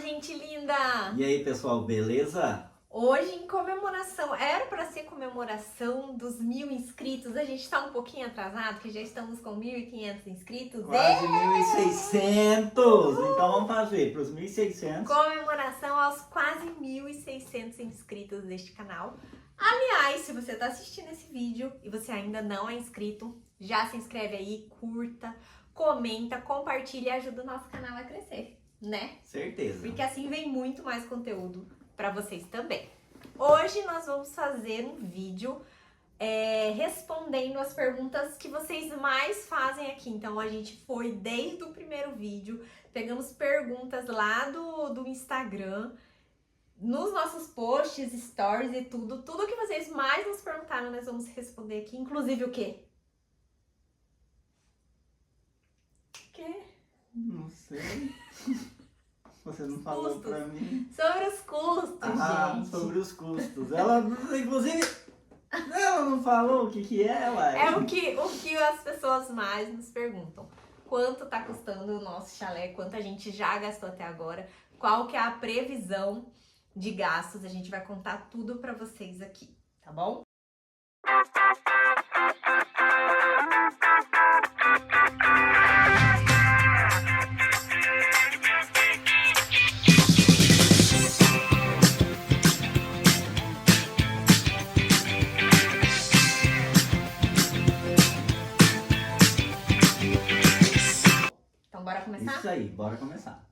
gente linda! E aí, pessoal, beleza? Hoje em comemoração, era para ser comemoração dos 1.000 inscritos, a gente tá um pouquinho atrasado, que já estamos com 1.500 inscritos. Quase 1.600! Então vamos fazer para os 1.600. Comemoração aos quase 1.600 inscritos deste canal. Aliás, se você tá assistindo esse vídeo e você ainda não é inscrito, já se inscreve aí, curta, comenta, compartilha e ajuda o nosso canal a crescer, né? Certeza. Porque assim vem muito mais conteúdo para vocês também. Hoje nós vamos fazer um vídeo respondendo as perguntas que vocês mais fazem aqui. Então a gente foi desde o primeiro vídeo, pegamos perguntas lá do Instagram, nos nossos posts, stories e tudo que vocês mais nos perguntaram nós vamos responder aqui, inclusive o quê? O quê? Não sei. Você não falou Custos. pra mim. Sobre os custos, gente. Sobre os custos. Ela, inclusive, ela não falou o que é, uai. É o que as pessoas mais nos perguntam. Quanto tá custando o nosso chalé? Quanto a gente já gastou até agora? Qual que é a previsão de gastos? A gente vai contar tudo pra vocês aqui, tá bom? Então bora começar? Isso aí, bora começar.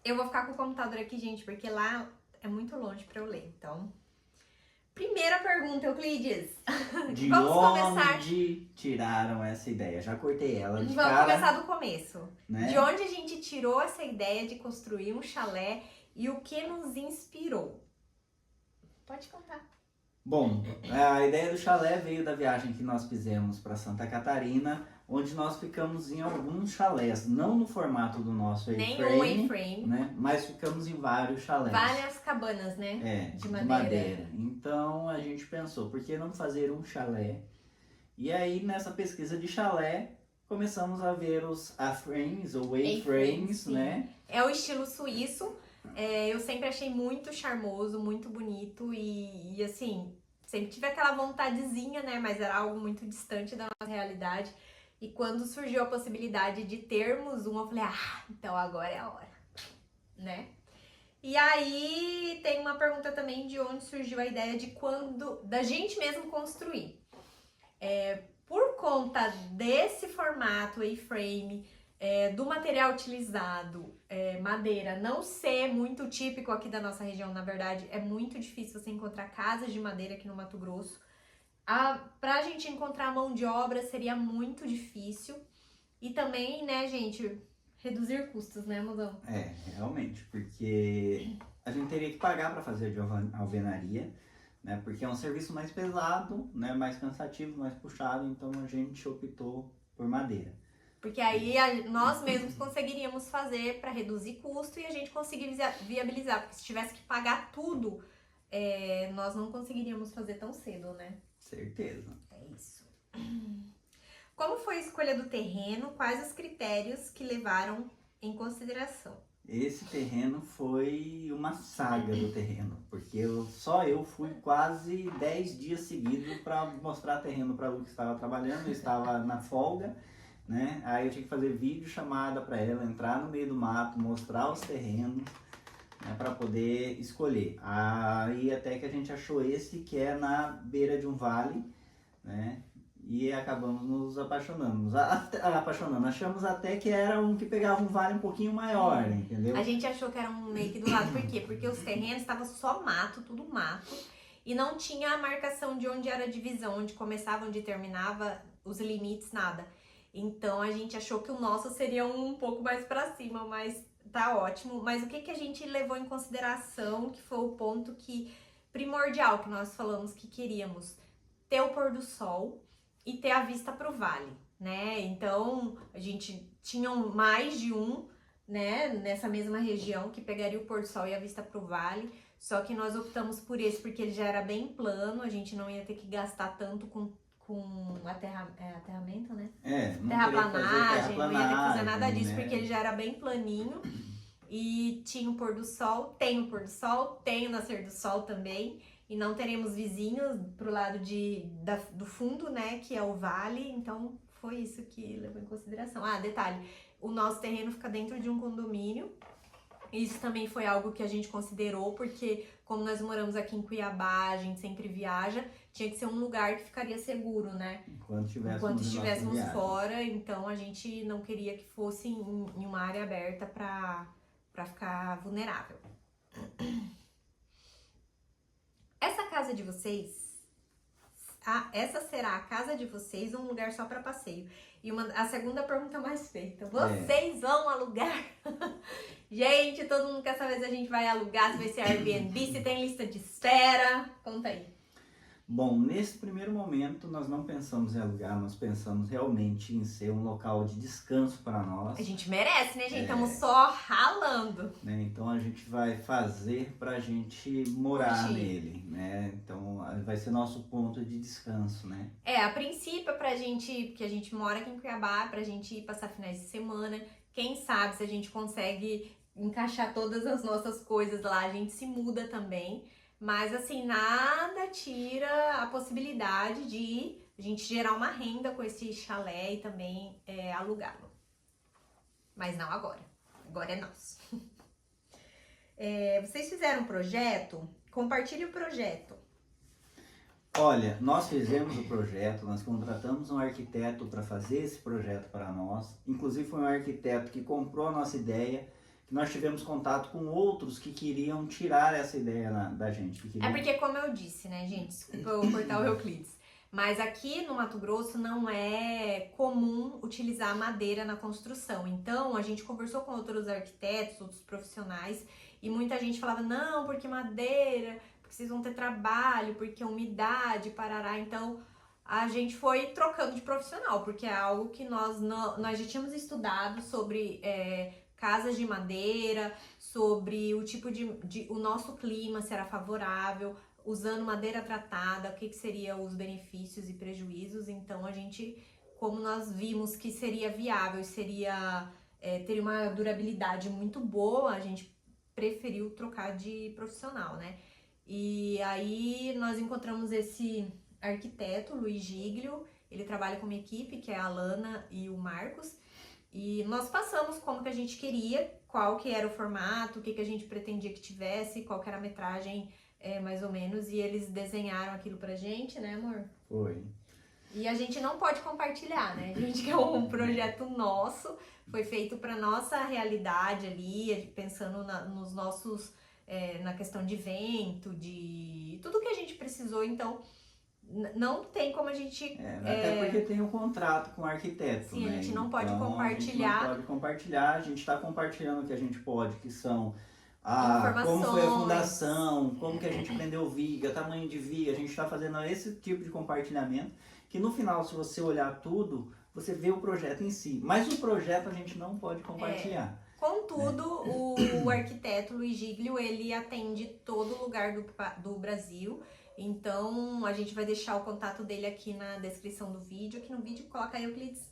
Eu vou ficar com o computador aqui, gente, porque lá é muito longe pra eu ler. Então, primeira pergunta, Euclides. De Vamos começar. onde tiraram essa ideia? Já cortei ela de Vamos cara, começar do começo. né? De onde a gente tirou essa ideia de construir um chalé e o que nos inspirou? Pode contar. Bom, a ideia do chalé veio da viagem que nós fizemos para Santa Catarina, onde nós ficamos em alguns chalés, não no formato do nosso Nenhum A-frame, A-frame. né? Mas ficamos em vários chalés. Várias cabanas, né? De madeira. madeira. Então a gente pensou, por que não fazer um chalé? E aí nessa pesquisa de chalé, começamos a ver os A-frames ou A-frames, sim. né? É o estilo suíço. Eu sempre achei muito charmoso, muito bonito e assim, sempre tive aquela vontadezinha, né? Mas era algo muito distante da nossa realidade. E quando surgiu a possibilidade de termos um, eu falei, então agora é a hora, né? E aí tem uma pergunta também de onde surgiu a ideia de da gente mesmo construir. Por conta desse formato A-frame, do material utilizado, madeira, não ser muito típico aqui da nossa região, na verdade, é muito difícil você encontrar casas de madeira aqui no Mato Grosso. Pra gente encontrar mão de obra seria muito difícil. E também, né, gente, reduzir custos, né, mozão? Realmente, porque a gente teria que pagar para fazer de alvenaria, né? Porque é um serviço mais pesado, né? Mais cansativo, mais puxado, então a gente optou por madeira. Porque aí nós mesmos conseguiríamos fazer para reduzir custo e a gente conseguir viabilizar. Porque se tivesse que pagar tudo, nós não conseguiríamos fazer tão cedo, né? Certeza. É isso. Como foi a escolha do terreno? Quais os critérios que levaram em consideração? Esse terreno foi uma saga do terreno, porque só eu fui quase 10 dias seguidos para mostrar terreno para a Lu que estava trabalhando, eu estava na folga, né? Aí eu tinha que fazer vídeo chamada para ela, entrar no meio do mato, mostrar os terrenos, né, para poder escolher. Aí até que a gente achou esse que é na beira de um vale, né? E acabamos nos apaixonando. Achamos até que era um que pegava um vale um pouquinho maior, entendeu? A gente achou que era um meio que do lado. Por quê? Porque os terrenos estavam só mato, tudo mato. E não tinha a marcação de onde era a divisão, onde começava, onde terminava, os limites, nada. Então a gente achou que o nosso seria um pouco mais pra cima, mas tá ótimo. Mas o que a gente levou em consideração, que foi o ponto primordial que nós falamos que queríamos? Ter o pôr do sol e ter a vista pro vale, né? Então, a gente tinha mais de um, né, nessa mesma região que pegaria o pôr do sol e a vista pro vale, só que nós optamos por esse porque ele já era bem plano, a gente não ia ter que gastar tanto com aterramento, né? Não Terraplanagem, teria que fazer não ia ter que fazer nada disso, né? porque ele já era bem planinho. E tinha o pôr do sol, tem o pôr do sol, tem o nascer do sol também. E não teremos vizinhos pro lado do fundo, né, que é o vale. Então foi isso que levou em consideração. Ah, detalhe, o nosso terreno fica dentro de um condomínio. Isso também foi algo que a gente considerou, porque como nós moramos aqui em Cuiabá, a gente sempre viaja, tinha que ser um lugar que ficaria seguro, né? Enquanto estivéssemos fora, então a gente não queria que fosse em uma área aberta para ficar vulnerável. Essa casa de vocês, essa será a casa de vocês ou um lugar só para passeio? E a segunda pergunta mais feita, vocês vão alugar? Gente, todo mundo quer saber se a gente vai alugar, se vai ser Airbnb, se tem lista de espera. Conta aí. Bom, nesse primeiro momento nós não pensamos em alugar, nós pensamos realmente em ser um local de descanso para nós. A gente merece, né, gente? Estamos só ralando. Né? Então a gente vai fazer pra gente morar nele, né? Então vai ser nosso ponto de descanso, né? A princípio pra gente, porque a gente mora aqui em Cuiabá, pra gente ir passar finais de semana. Quem sabe se a gente consegue encaixar todas as nossas coisas lá, a gente se muda também. Mas assim, nada tira a possibilidade de a gente gerar uma renda com esse chalé e também alugá-lo. Mas não agora. Agora é nosso. Vocês fizeram um projeto? Compartilhe o projeto. Olha, nós fizemos o projeto, nós contratamos um arquiteto para fazer esse projeto para nós. Inclusive foi um arquiteto que comprou a nossa ideia, que nós tivemos contato com outros que queriam tirar essa ideia da gente. Porque como eu disse, né, gente, desculpa eu cortar o Euclides, mas aqui no Mato Grosso não é comum utilizar madeira na construção. Então a gente conversou com outros arquitetos, outros profissionais, e muita gente falava, não, porque madeira, porque vocês vão ter trabalho, porque umidade, parará. Então a gente foi trocando de profissional, porque é algo que nós já tínhamos estudado sobre casas de madeira, sobre o tipo o nosso clima, se era favorável, usando madeira tratada, o que seriam os benefícios e prejuízos. Então a gente, como nós vimos que seria viável e teria uma durabilidade muito boa, a gente preferiu trocar de profissional, né? E aí nós encontramos esse arquiteto, Luiz Giglio, ele trabalha com uma equipe que é a Alana e o Marcos, e nós passamos como que a gente queria, qual que era o formato, o que a gente pretendia que tivesse, qual que era a metragem mais ou menos, e eles desenharam aquilo pra gente, né, amor? Foi. E a gente não pode compartilhar, né? A gente quer um projeto nosso, foi feito pra nossa realidade ali, pensando nos nossos, na questão de vento, de tudo que a gente precisou, então não tem como a gente... até porque tem um contrato com o arquiteto, sim, né? A gente não pode A compartilhar. gente não pode compartilhar, a gente está compartilhando o que a gente pode, que são como foi a fundação, como que a gente prendeu viga, tamanho de viga, a gente está fazendo esse tipo de compartilhamento, que no final, se você olhar tudo, você vê o projeto em si, mas o projeto a gente não pode compartilhar. Contudo, o arquiteto Luiz Giglio, ele atende todo lugar do Brasil. Então, a gente vai deixar o contato dele aqui na descrição do vídeo. Aqui no vídeo, coloca aí, Euclides.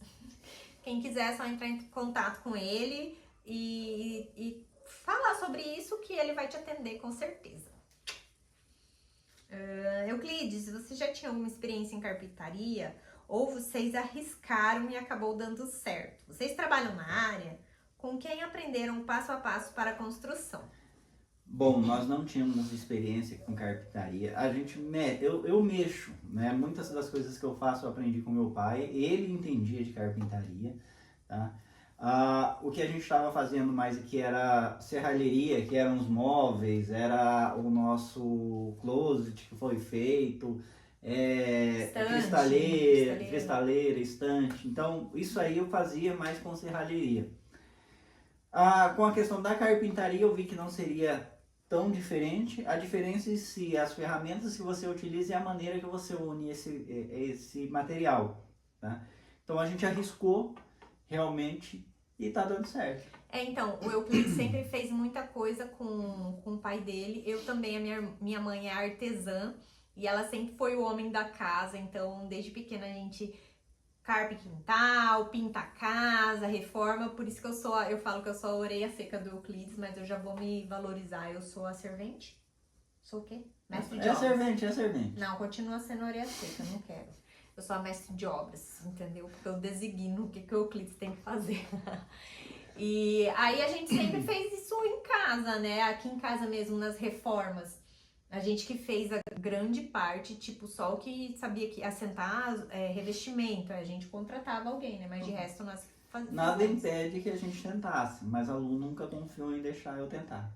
Quem quiser, é só entrar em contato com ele e falar sobre isso, que ele vai te atender com certeza. Euclides, você já tinha alguma experiência em carpintaria? Ou vocês arriscaram e acabou dando certo? Vocês trabalham na área? Com quem aprenderam passo a passo para a construção? Bom, nós não tínhamos experiência com carpintaria. Eu mexo, né? Muitas das coisas que eu faço eu aprendi com meu pai. Ele entendia de carpintaria, tá? O que a gente estava fazendo mais aqui era serralheria, que eram os móveis, era o nosso closet que foi feito, cristaleira, estante. Então, isso aí eu fazia mais com serralheria. Com a questão da carpintaria, eu vi que não seria tão diferente. A diferença é se as ferramentas que você utiliza e a maneira que você une esse material, tá? Então a gente arriscou realmente e tá dando certo. Então, o Euclides sempre fez muita coisa com o pai dele. Eu também, minha mãe é artesã e ela sempre foi o homem da casa. Então, desde pequena a gente carpe quintal, pinta a casa, reforma, por isso que eu falo que eu sou a orelha seca do Euclides, mas eu já vou me valorizar, eu sou a servente. Sou o quê? Mestre de obras. É servente. Não, continua sendo a orelha seca, não quero. Eu sou a mestre de obras, entendeu? Porque eu designo o que o Euclides tem que fazer. E aí a gente sempre fez isso em casa, né? Aqui em casa mesmo, nas reformas. A gente que fez a grande parte, tipo, só o que sabia que assentar revestimento. A gente contratava alguém, né? Mas de resto nós fazíamos. Nada impede que a gente tentasse, mas a Lu nunca confiou em deixar eu tentar.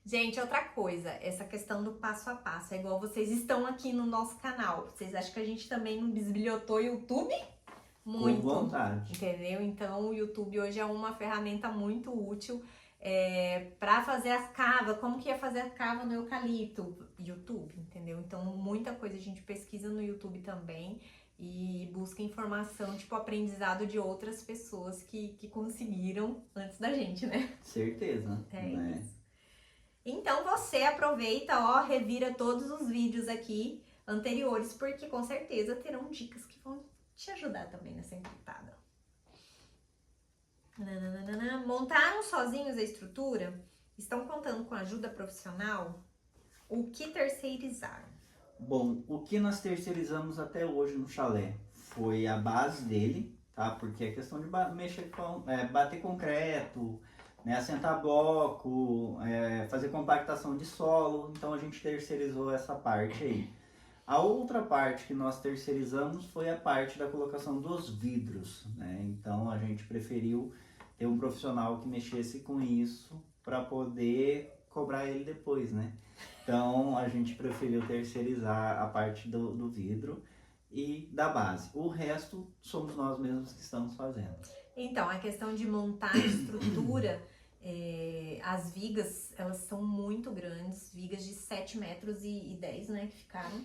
Gente, outra coisa, essa questão do passo a passo. É igual vocês estão aqui no nosso canal. Vocês acham que a gente também não bisbilhotou o YouTube? Muito. Com vontade. Entendeu? Então o YouTube hoje é uma ferramenta muito útil para fazer as cavas. Como que ia fazer a cava no eucalipto? YouTube, entendeu? Então muita coisa a gente pesquisa no YouTube também e busca informação, tipo aprendizado de outras pessoas que conseguiram antes da gente, né? Certeza. Né? Isso. Então você aproveita, ó, revira todos os vídeos aqui anteriores, porque com certeza terão dicas que vão te ajudar também nessa empreitada. Montaram sozinhos a estrutura? Estão contando com ajuda profissional? O que terceirizaram? Bom, o que nós terceirizamos até hoje no chalé foi a base dele, tá? Porque é questão de mexer com, bater concreto, né? Assentar bloco, fazer compactação de solo, então a gente terceirizou essa parte aí. A outra parte que nós terceirizamos foi a parte da colocação dos vidros, né? Então a gente preferiu ter um profissional que mexesse com isso para poder cobrar ele depois, né? Então a gente preferiu terceirizar a parte do vidro e da base. O resto somos nós mesmos que estamos fazendo. Então, a questão de montar a estrutura, as vigas, elas são muito grandes, vigas de 7 metros e 10, né, que ficaram.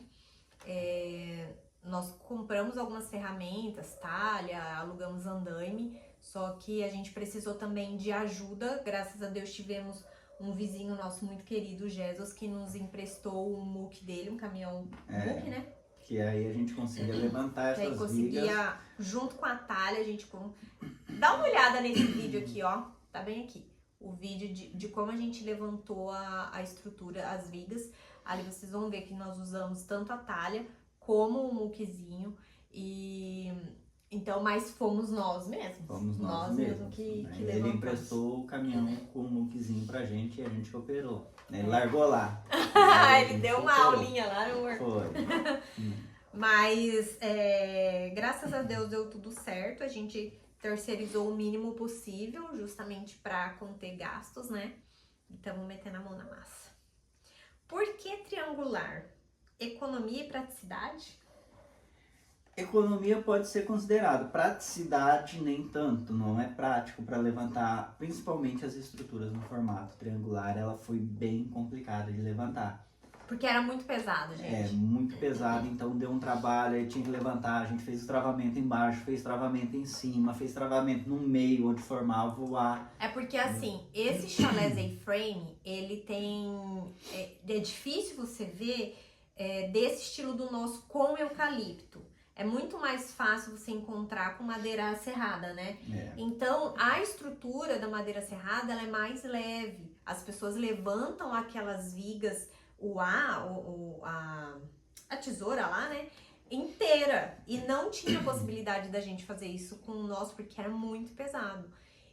Nós compramos algumas ferramentas, talha, alugamos andaime, só que a gente precisou também de ajuda. Graças a Deus tivemos um vizinho nosso muito querido, o Jesus, que nos emprestou um muque dele, um caminhão muque, né? Que aí a gente conseguia levantar essas vigas. Conseguia, junto com a talha, a gente... Dá uma olhada nesse vídeo aqui, ó, tá bem aqui. O vídeo de como a gente levantou a estrutura, as vigas. Ali vocês vão ver que nós usamos tanto a talha como o muquezinho. E então, mas fomos nós mesmos. Fomos nós mesmos que levantamos. Ele emprestou o caminhão com o muquezinho pra gente e a gente operou. Ele largou lá. Ele deu uma aulinha lá no work. Foi. Mas graças a Deus deu tudo certo. A gente terceirizou o mínimo possível, justamente para conter gastos, né? E estamos metendo a mão na massa. Por que triangular? Economia e praticidade? Economia pode ser considerado, praticidade nem tanto, não é prático para levantar, principalmente as estruturas no formato triangular, ela foi bem complicada de levantar. Porque era muito pesado, gente. Muito pesado, então deu um trabalho, aí tinha que levantar, a gente fez o travamento embaixo, fez travamento em cima, fez travamento no meio, onde formava o ar. É porque assim, esse chalé Z-frame, ele tem... É difícil você ver desse estilo do nosso com eucalipto. É muito mais fácil você encontrar com madeira serrada, né? Então, a estrutura da madeira serrada, ela é mais leve. As pessoas levantam aquelas vigas, a tesoura lá, né? Inteira. E não tinha possibilidade da gente fazer isso com o nosso, porque era muito pesado.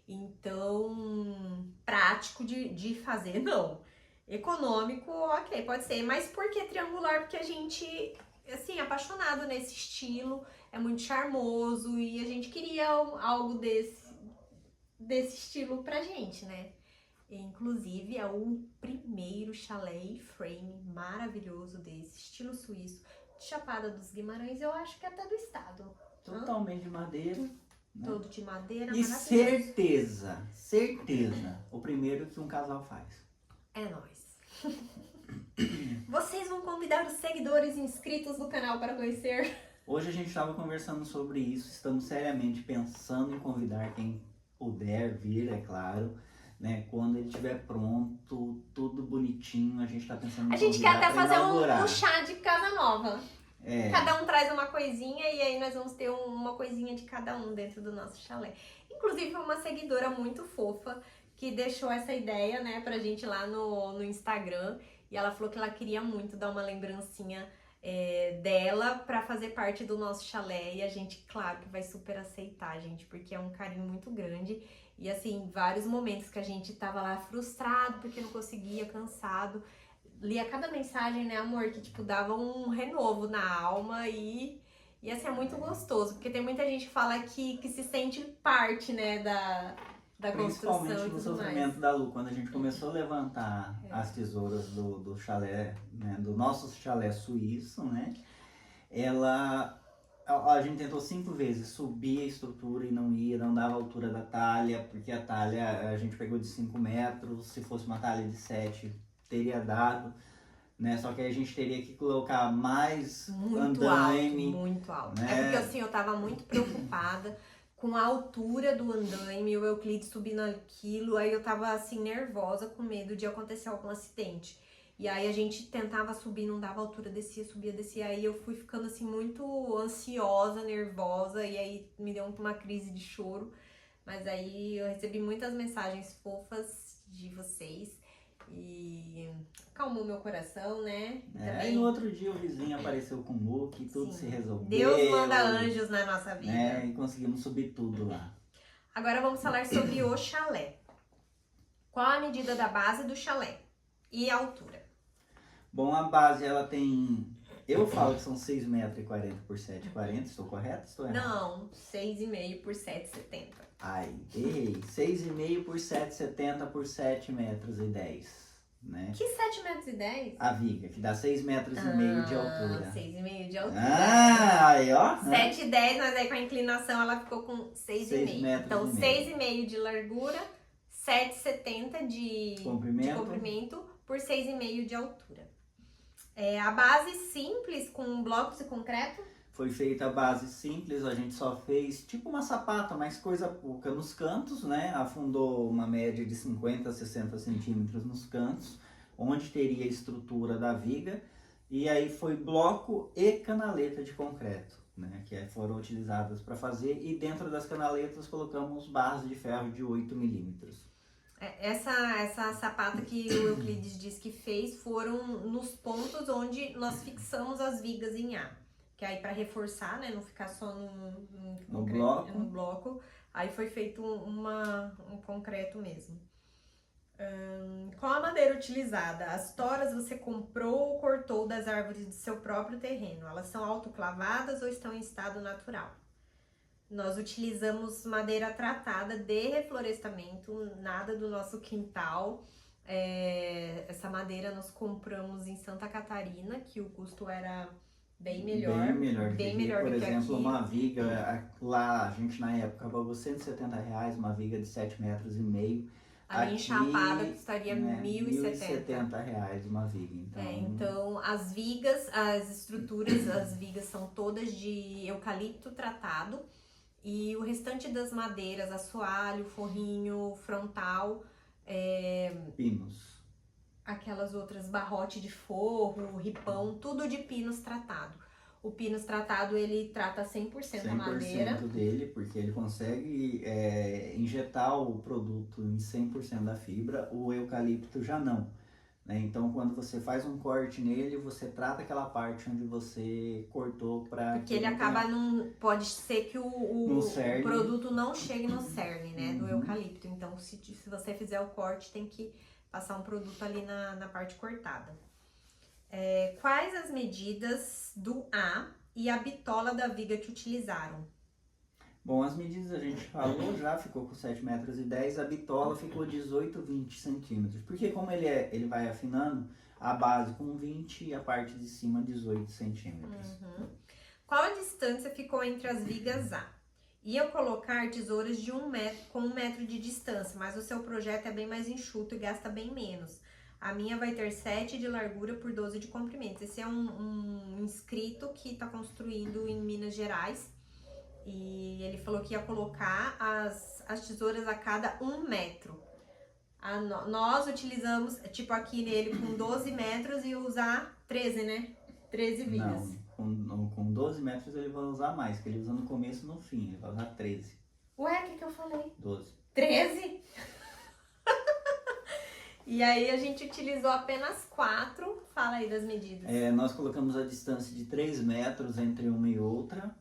Então, prático de fazer, não. Econômico, ok, pode ser. Mas por que triangular? Porque a gente... assim, apaixonado nesse estilo, é muito charmoso e a gente queria algo desse estilo pra gente, né? Inclusive é o primeiro chalé frame maravilhoso desse estilo suíço, de Chapada dos Guimarães, eu acho que até do estado. Totalmente de madeira. Né? Todo de madeira, e certeza, o primeiro que um casal faz. É nóis. Vocês vão convidar os seguidores inscritos do canal para conhecer? Hoje a gente estava conversando sobre isso, estamos seriamente pensando em convidar quem puder vir, é claro, né? Quando ele estiver pronto, tudo bonitinho, a gente está pensando em a gente quer até fazer um chá de casa nova. Cada um traz uma coisinha e aí nós vamos ter uma coisinha de cada um dentro do nosso chalé. Inclusive, uma seguidora muito fofa que deixou essa ideia, né, pra gente lá no Instagram. E ela falou que ela queria muito dar uma lembrancinha dela pra fazer parte do nosso chalé. E a gente, claro, que vai super aceitar, gente, porque é um carinho muito grande. E assim, vários momentos que a gente tava lá frustrado porque não conseguia, cansado. Lia cada mensagem, né, amor, que tipo dava um renovo na alma e assim, é muito gostoso, porque tem muita gente que fala que se sente parte, né, da construção Principalmente e no tudo sofrimento mais. da Lu, quando a gente começou a levantar as tesouras do chalé, né, do nosso chalé suíço, né, a gente tentou 5 vezes subir a estrutura e não ia, não dava a altura da talha, porque a talha a gente pegou de 5 metros, se fosse uma talha de 7 teria dado, né, só que aí a gente teria que colocar mais Muito andaime, alto, muito alto. né? É porque assim, eu tava muito preocupada com a altura do andaime, o Euclides subindo aquilo, aí eu tava assim, nervosa, com medo de acontecer algum acidente. E aí a gente tentava subir, não dava altura, descia, subia, descia. Aí eu fui ficando assim muito ansiosa, nervosa, e aí me deu uma crise de choro. Mas aí eu recebi muitas mensagens fofas de vocês e acalmou meu coração, né? E Aí no outro dia o vizinho apareceu com o muque, tudo se resolveu. Deus manda anjos na nossa vida. Né? E conseguimos subir tudo lá. Agora vamos falar sobre o chalé. Qual a medida da base do chalé e a altura? Bom, a base ela tem... Eu falo que são 6,40 metros por 7,40, estou correto? Estou errado? Não, 6,5 por 7,70. Ai, errei. 6,5 por 7,70 por 7 metros e 10, né? Que 7 metros e 10? A viga, que dá 6 metros e meio de altura. 6,5 de altura. Ah, aí ó. 7 e 10, mas aí com a inclinação ela ficou com 6,5. metros Então, e meio. 6,5 de largura, 7,70 de comprimento por 6,5 de altura. A base simples com blocos de concreto? Foi feita a base simples, a gente só fez tipo uma sapata, mas coisa pouca nos cantos, né? Afundou uma média de 50 a 60 centímetros nos cantos, onde teria a estrutura da viga. E aí foi bloco e canaleta de concreto, né? Que foram utilizadas para fazer. E dentro das canaletas colocamos barras de ferro de 8 milímetros. Essa sapata que o Euclides diz que fez foram nos pontos onde nós fixamos as vigas em A. Que aí para reforçar, né, não ficar só no bloco, aí foi feito um concreto mesmo. Qual a madeira utilizada? As toras você comprou ou cortou das árvores do seu próprio terreno? Elas são autoclavadas ou estão em estado natural? Nós utilizamos madeira tratada de reflorestamento, nada do nosso quintal. Essa madeira nós compramos em Santa Catarina, que o custo era bem melhor. Bem melhor por do que exemplo, aqui. uma viga, lá a gente na época pagou R$170, uma viga de 7,5 metros. A minha enchapada custaria né, R$1.070. uma viga. Então as vigas, as estruturas, as vigas são todas de eucalipto tratado. E o restante das madeiras, assoalho, forrinho, frontal, pinos. Aquelas outras, barrote de forro, ripão, tudo de pinos tratado. O pinos tratado, ele trata 100% a madeira. 100% dele, porque ele consegue injetar o produto em 100% da fibra, o eucalipto já não. Né? Então, quando você faz um corte nele, você trata aquela parte onde você cortou para... Porque ele acaba, pode ser que o produto não chegue no cerne, né, do eucalipto. Então, se você fizer o corte, tem que passar um produto ali na parte cortada. Quais as medidas do A e a bitola da viga que utilizaram? Bom, as medidas a gente falou já, ficou com 7,10 metros, a bitola ficou 18, 20 centímetros. Porque como ele vai afinando, a base com 20 e a parte de cima 18 centímetros. Qual a distância ficou entre as vigas A? Ia colocar tesouras de 1 metro, com 1 metro de distância, mas o seu projeto é bem mais enxuto e gasta bem menos. A minha vai ter 7 de largura por 12 de comprimento. Esse é um inscrito que está construindo em Minas Gerais. E ele falou que ia colocar as tesouras a cada 1 metro. Nós utilizamos, tipo aqui nele, com 12 metros e usar 13, né? 13 vigas. Não, com 12 metros ele vai usar mais, que ele usa no começo e no fim, ele vai usar 13. Ué, o que eu falei? 12. 13? E aí a gente utilizou apenas 4. Fala aí das medidas. Nós colocamos a distância de 3 metros entre uma e outra,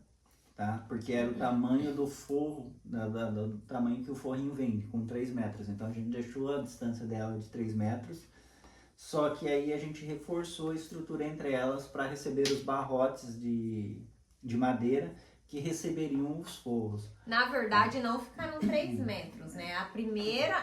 tá? Porque era o tamanho do forro, do tamanho que o forrinho vem, com 3 metros. Então a gente deixou a distância dela de 3 metros. Só que aí a gente reforçou a estrutura entre elas para receber os barrotes de madeira que receberiam os forros. Na verdade, não ficaram 3 metros, né? A primeira,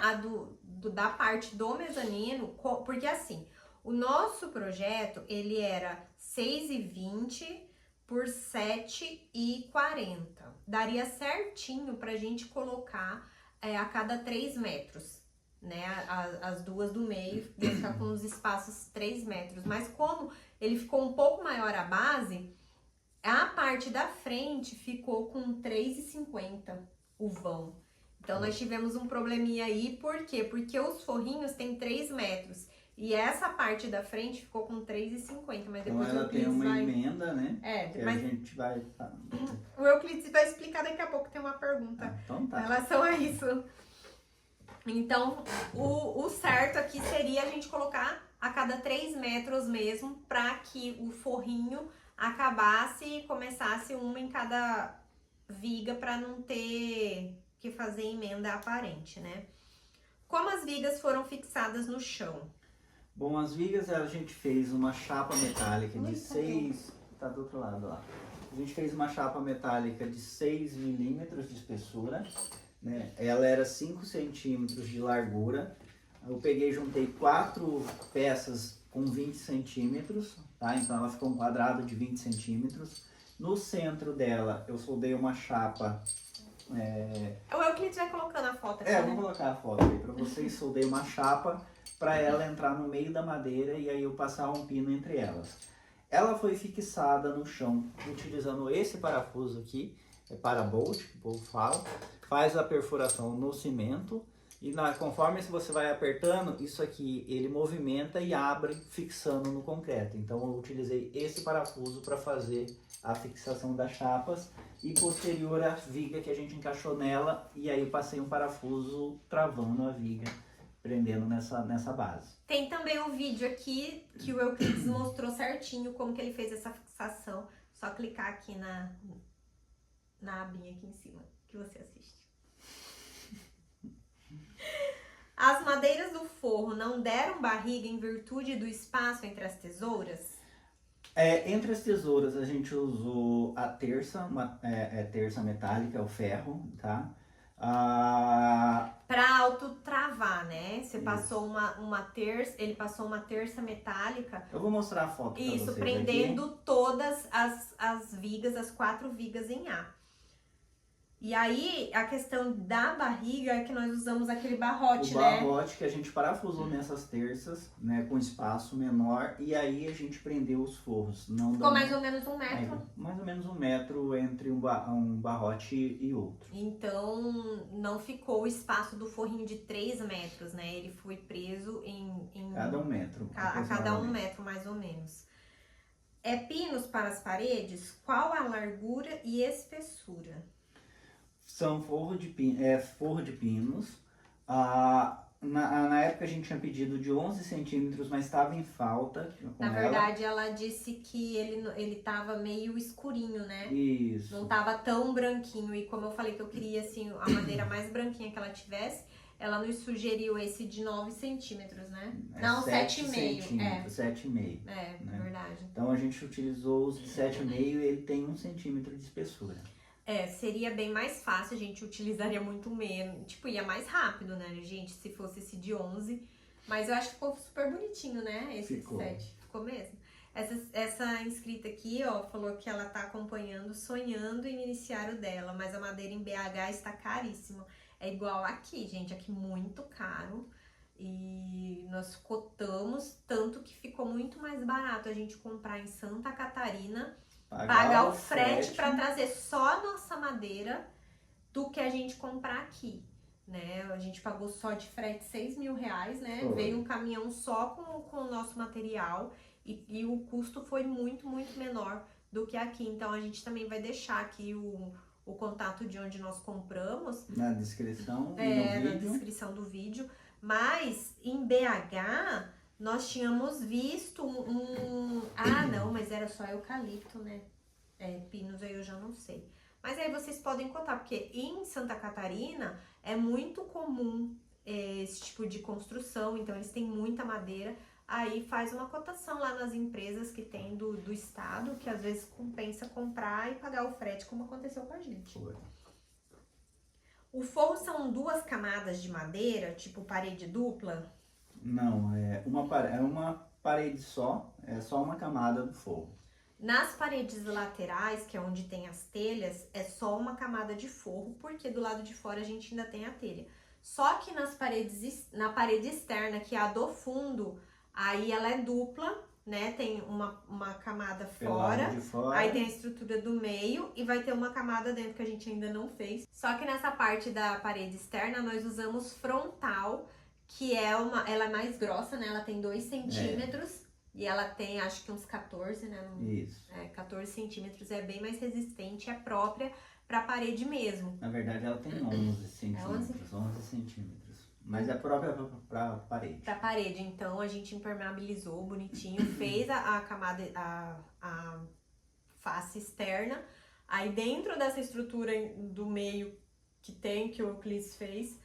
da parte do mezanino, porque assim, o nosso projeto, ele era 6,20 por 7,40. Daria certinho pra gente colocar a cada 3 metros. Né, as duas do meio ia ficar com os espaços 3 metros, mas como ele ficou um pouco maior a base, a parte da frente ficou com 3,50 o vão. Então nós tivemos um probleminha aí, por quê? Porque os forrinhos têm 3 metros e essa parte da frente ficou com 3,50, mas depois então ela tem uma emenda, né? Que mas a gente vai... O Euclides vai explicar daqui a pouco, tem uma pergunta então tá. em relação a isso. Então, o certo aqui seria a gente colocar a cada 3 metros mesmo, para que o forrinho acabasse e começasse uma em cada viga, para não ter que fazer emenda aparente, né? Como as vigas foram fixadas no chão? Bom, as vigas a gente fez uma chapa metálica de 6... Tá do outro lado lá. A gente fez uma chapa metálica de 6 milímetros de espessura. Né? Ela era 5 centímetros de largura. Eu peguei e juntei 4 peças com 20 centímetros, tá? Então ela ficou um quadrado de 20 centímetros. No centro dela eu soldei uma chapa. O Euclides vai colocando a foto aqui, eu né? vou colocar a foto aí para vocês. Soldei uma chapa para ela entrar no meio da madeira e aí eu passar um pino entre elas. Ela foi fixada no chão utilizando esse parafuso aqui, parabolt, que o povo fala. Faz a perfuração no cimento e conforme você vai apertando, isso aqui ele movimenta e abre fixando no concreto. Então eu utilizei esse parafuso para fazer a fixação das chapas e posterior a viga que a gente encaixou nela e aí passei um parafuso travando a viga, prendendo nessa base. Tem também um vídeo aqui que o Euclides mostrou certinho como que ele fez essa fixação. Só clicar aqui na abinha aqui em cima que você assiste. As madeiras do forro não deram barriga em virtude do espaço entre as tesouras? Entre as tesouras a gente usou a terça, terça metálica, o ferro, tá? Pra autotravar, né? Você passou uma terça, ele passou uma terça metálica. Eu vou mostrar a foto pra vocês. Isso, prendendo aqui todas as vigas, as 4 vigas em A. E aí, a questão da barriga é que nós usamos aquele barrote, né? O barrote que a gente parafusou nessas terças, né, com espaço menor, e aí a gente prendeu os forros. Não ficou mais ou menos 1 metro. Mais ou menos 1 metro entre um barrote e outro. Então, não ficou o espaço do forrinho de 3 metros, né? Ele foi preso em cada 1 metro. A cada 1 metro, mais ou menos. Pinos para as paredes, qual a largura e espessura? São forro de pinos. Na época a gente tinha pedido de 11 centímetros, mas estava em falta. Na verdade, ela disse que ele tava meio escurinho, né? Isso. Não tava tão branquinho. E como eu falei que eu queria, assim, a madeira mais branquinha que ela tivesse, ela nos sugeriu esse de 9 centímetros, né? Não, 7,5. 7,5. Né? Verdade. Então a gente utilizou os de 7,5 e ele tem 1 centímetro de espessura. Seria bem mais fácil, a gente utilizaria muito menos, tipo, ia mais rápido, né, gente, se fosse esse de 11, mas eu acho que ficou super bonitinho, né, esse de 7, ficou mesmo. Essa inscrita aqui, ó, falou que ela tá acompanhando, sonhando em iniciar o dela, mas a madeira em BH está caríssima, é igual aqui, gente, aqui muito caro, e nós cotamos, tanto que ficou muito mais barato a gente comprar em Santa Catarina, pagar o frete para trazer só a nossa madeira do que a gente comprar aqui, né? A gente pagou só de frete R$6.000, né? Foi. Veio um caminhão só com o nosso material e o custo foi muito, muito menor do que aqui. Então a gente também vai deixar aqui o contato de onde nós compramos Na descrição e na no vídeo. descrição do vídeo. Mas em BH nós tínhamos visto Ah, não, mas era só eucalipto, né? Pinos aí eu já não sei. Mas aí vocês podem contar, porque em Santa Catarina é muito comum esse tipo de construção, então eles têm muita madeira. Aí faz uma cotação lá nas empresas que tem do estado, que às vezes compensa comprar e pagar o frete, como aconteceu com a gente. Foi. O forro são 2 camadas de madeira, tipo parede dupla? Não, é uma parede só, é só uma camada do forro. Nas paredes laterais, que é onde tem as telhas, é só uma camada de forro, porque do lado de fora a gente ainda tem a telha. Só que na parede externa, que é a do fundo, aí ela é dupla, né? Tem uma camada Pelo lado fora, de fora. aí tem a estrutura do meio e vai ter uma camada dentro que a gente ainda não fez. Só que nessa parte da parede externa nós usamos frontal, que ela é mais grossa, né? Ela tem 2 centímetros e ela tem acho que uns 14, né? Isso. 14 centímetros, é bem mais resistente, é própria pra parede mesmo. Na verdade ela tem 11 centímetros, 11 centímetros. Mas é própria pra parede. Pra parede, então a gente impermeabilizou bonitinho, fez a camada, a face externa. Aí dentro dessa estrutura do meio que o Euclides fez,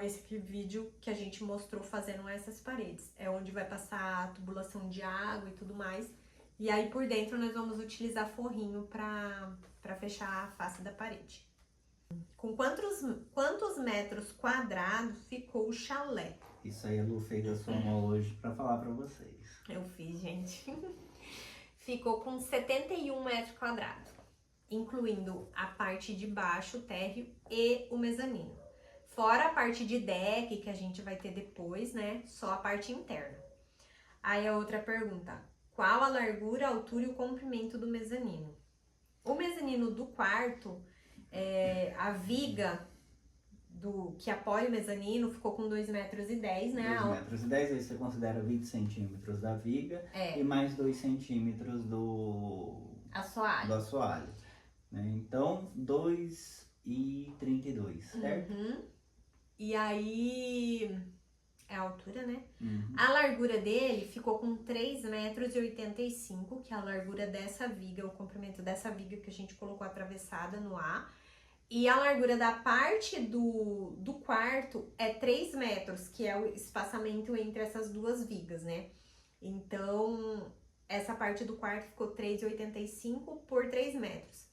esse aqui vídeo que a gente mostrou fazendo essas paredes. É onde vai passar a tubulação de água e tudo mais. E aí por dentro nós vamos utilizar forrinho pra fechar a face da parede. Com quantos metros quadrados ficou o chalé? Isso aí a Lu fez a soma hoje pra falar pra vocês. Eu fiz, gente. Ficou com 71 metros quadrados, incluindo a parte de baixo, o térreo e o mezanino. Fora a parte de deck que a gente vai ter depois, né? Só a parte interna. Aí a outra pergunta: qual a largura, a altura e o comprimento do mezanino? O mezanino do quarto, a viga que apoia o mezanino ficou com 2,10 metros, né? 2,10 metros, aí você considera 20 centímetros da viga e mais 2 centímetros do assoalho. Né? Então, 2,32, certo? E aí, é a altura, né? Uhum. A largura dele ficou com 3,85 metros, que é a largura dessa viga, o comprimento dessa viga que a gente colocou atravessada no ar. E a largura da parte do quarto é 3 metros, que é o espaçamento entre essas duas vigas, né? Então, essa parte do quarto ficou 3,85 por 3 metros.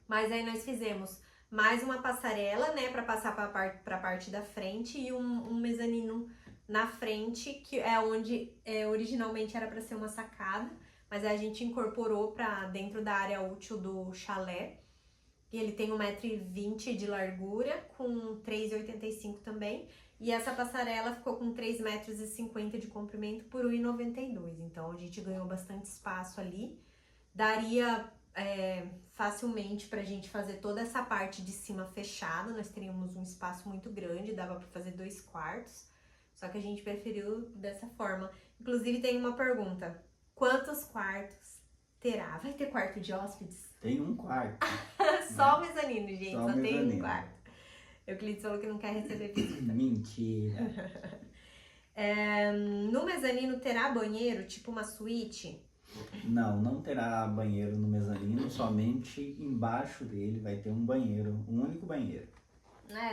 Mas aí nós fizemos mais uma passarela, né, para passar para a parte da frente e um mezanino na frente, que é onde originalmente era para ser uma sacada, mas aí a gente incorporou para dentro da área útil do chalé. E ele tem 1,20 m de largura, com 3,85 também. E essa passarela ficou com 3,50 metros de comprimento por 1,92 m. Então a gente ganhou bastante espaço ali. Daria facilmente pra gente fazer toda essa parte de cima fechada. Nós teríamos um espaço muito grande, dava pra fazer 2 quartos. Só que a gente preferiu dessa forma. Inclusive tem uma pergunta: quantos quartos terá? Vai ter quarto de hóspedes? Tem um quarto. Só o mezanino, gente. Só tem mezanino. um quarto. Euclides falou que não quer receber visita. Mentira. No mezanino terá banheiro, tipo uma suíte? Não terá banheiro no mezanino, somente embaixo dele vai ter um banheiro, um único banheiro.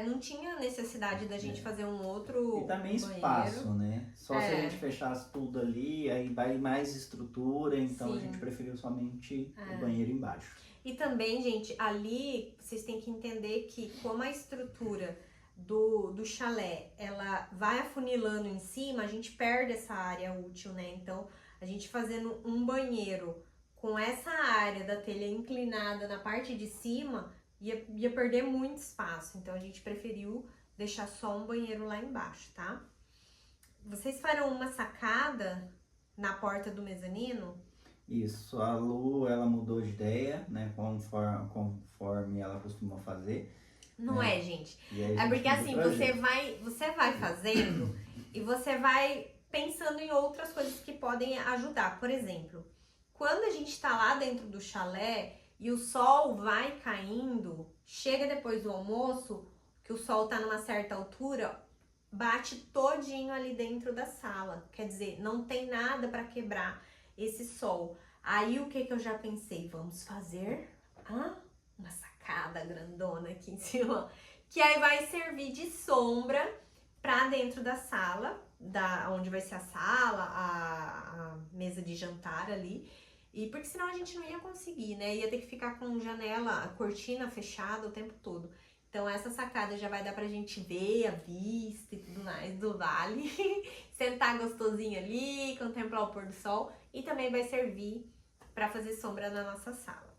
Não tinha necessidade da gente fazer um outro E também banheiro. espaço, né? Só se a gente fechasse tudo ali, aí vai mais estrutura, então Sim. a gente preferiu somente o banheiro embaixo. E também, gente, ali vocês têm que entender que como a estrutura do chalé, ela vai afunilando em cima, a gente perde essa área útil, né? Então, a gente fazendo um banheiro com essa área da telha inclinada na parte de cima, ia perder muito espaço. Então, a gente preferiu deixar só um banheiro lá embaixo, tá? Vocês farão uma sacada na porta do mezanino? Isso, a Lu, ela mudou de ideia, né, conforme ela costuma fazer. Não é, gente. É porque assim, você vai fazendo e você vai pensando em outras coisas que podem ajudar. Por exemplo, quando a gente tá lá dentro do chalé e o sol vai caindo, chega depois do almoço, que o sol tá numa certa altura, bate todinho ali dentro da sala. Quer dizer, não tem nada para quebrar esse sol. Aí o que que eu já pensei? Vamos fazer uma sacada grandona aqui em cima, que aí vai servir de sombra para dentro da sala, onde vai ser a sala, a mesa de jantar ali. E porque senão a gente não ia conseguir, né? Ia ter que ficar com janela, a cortina fechada o tempo todo. Então essa sacada já vai dar pra gente ver a vista e tudo mais do vale. Sentar gostosinho ali, contemplar o pôr do sol. E também vai servir pra fazer sombra na nossa sala.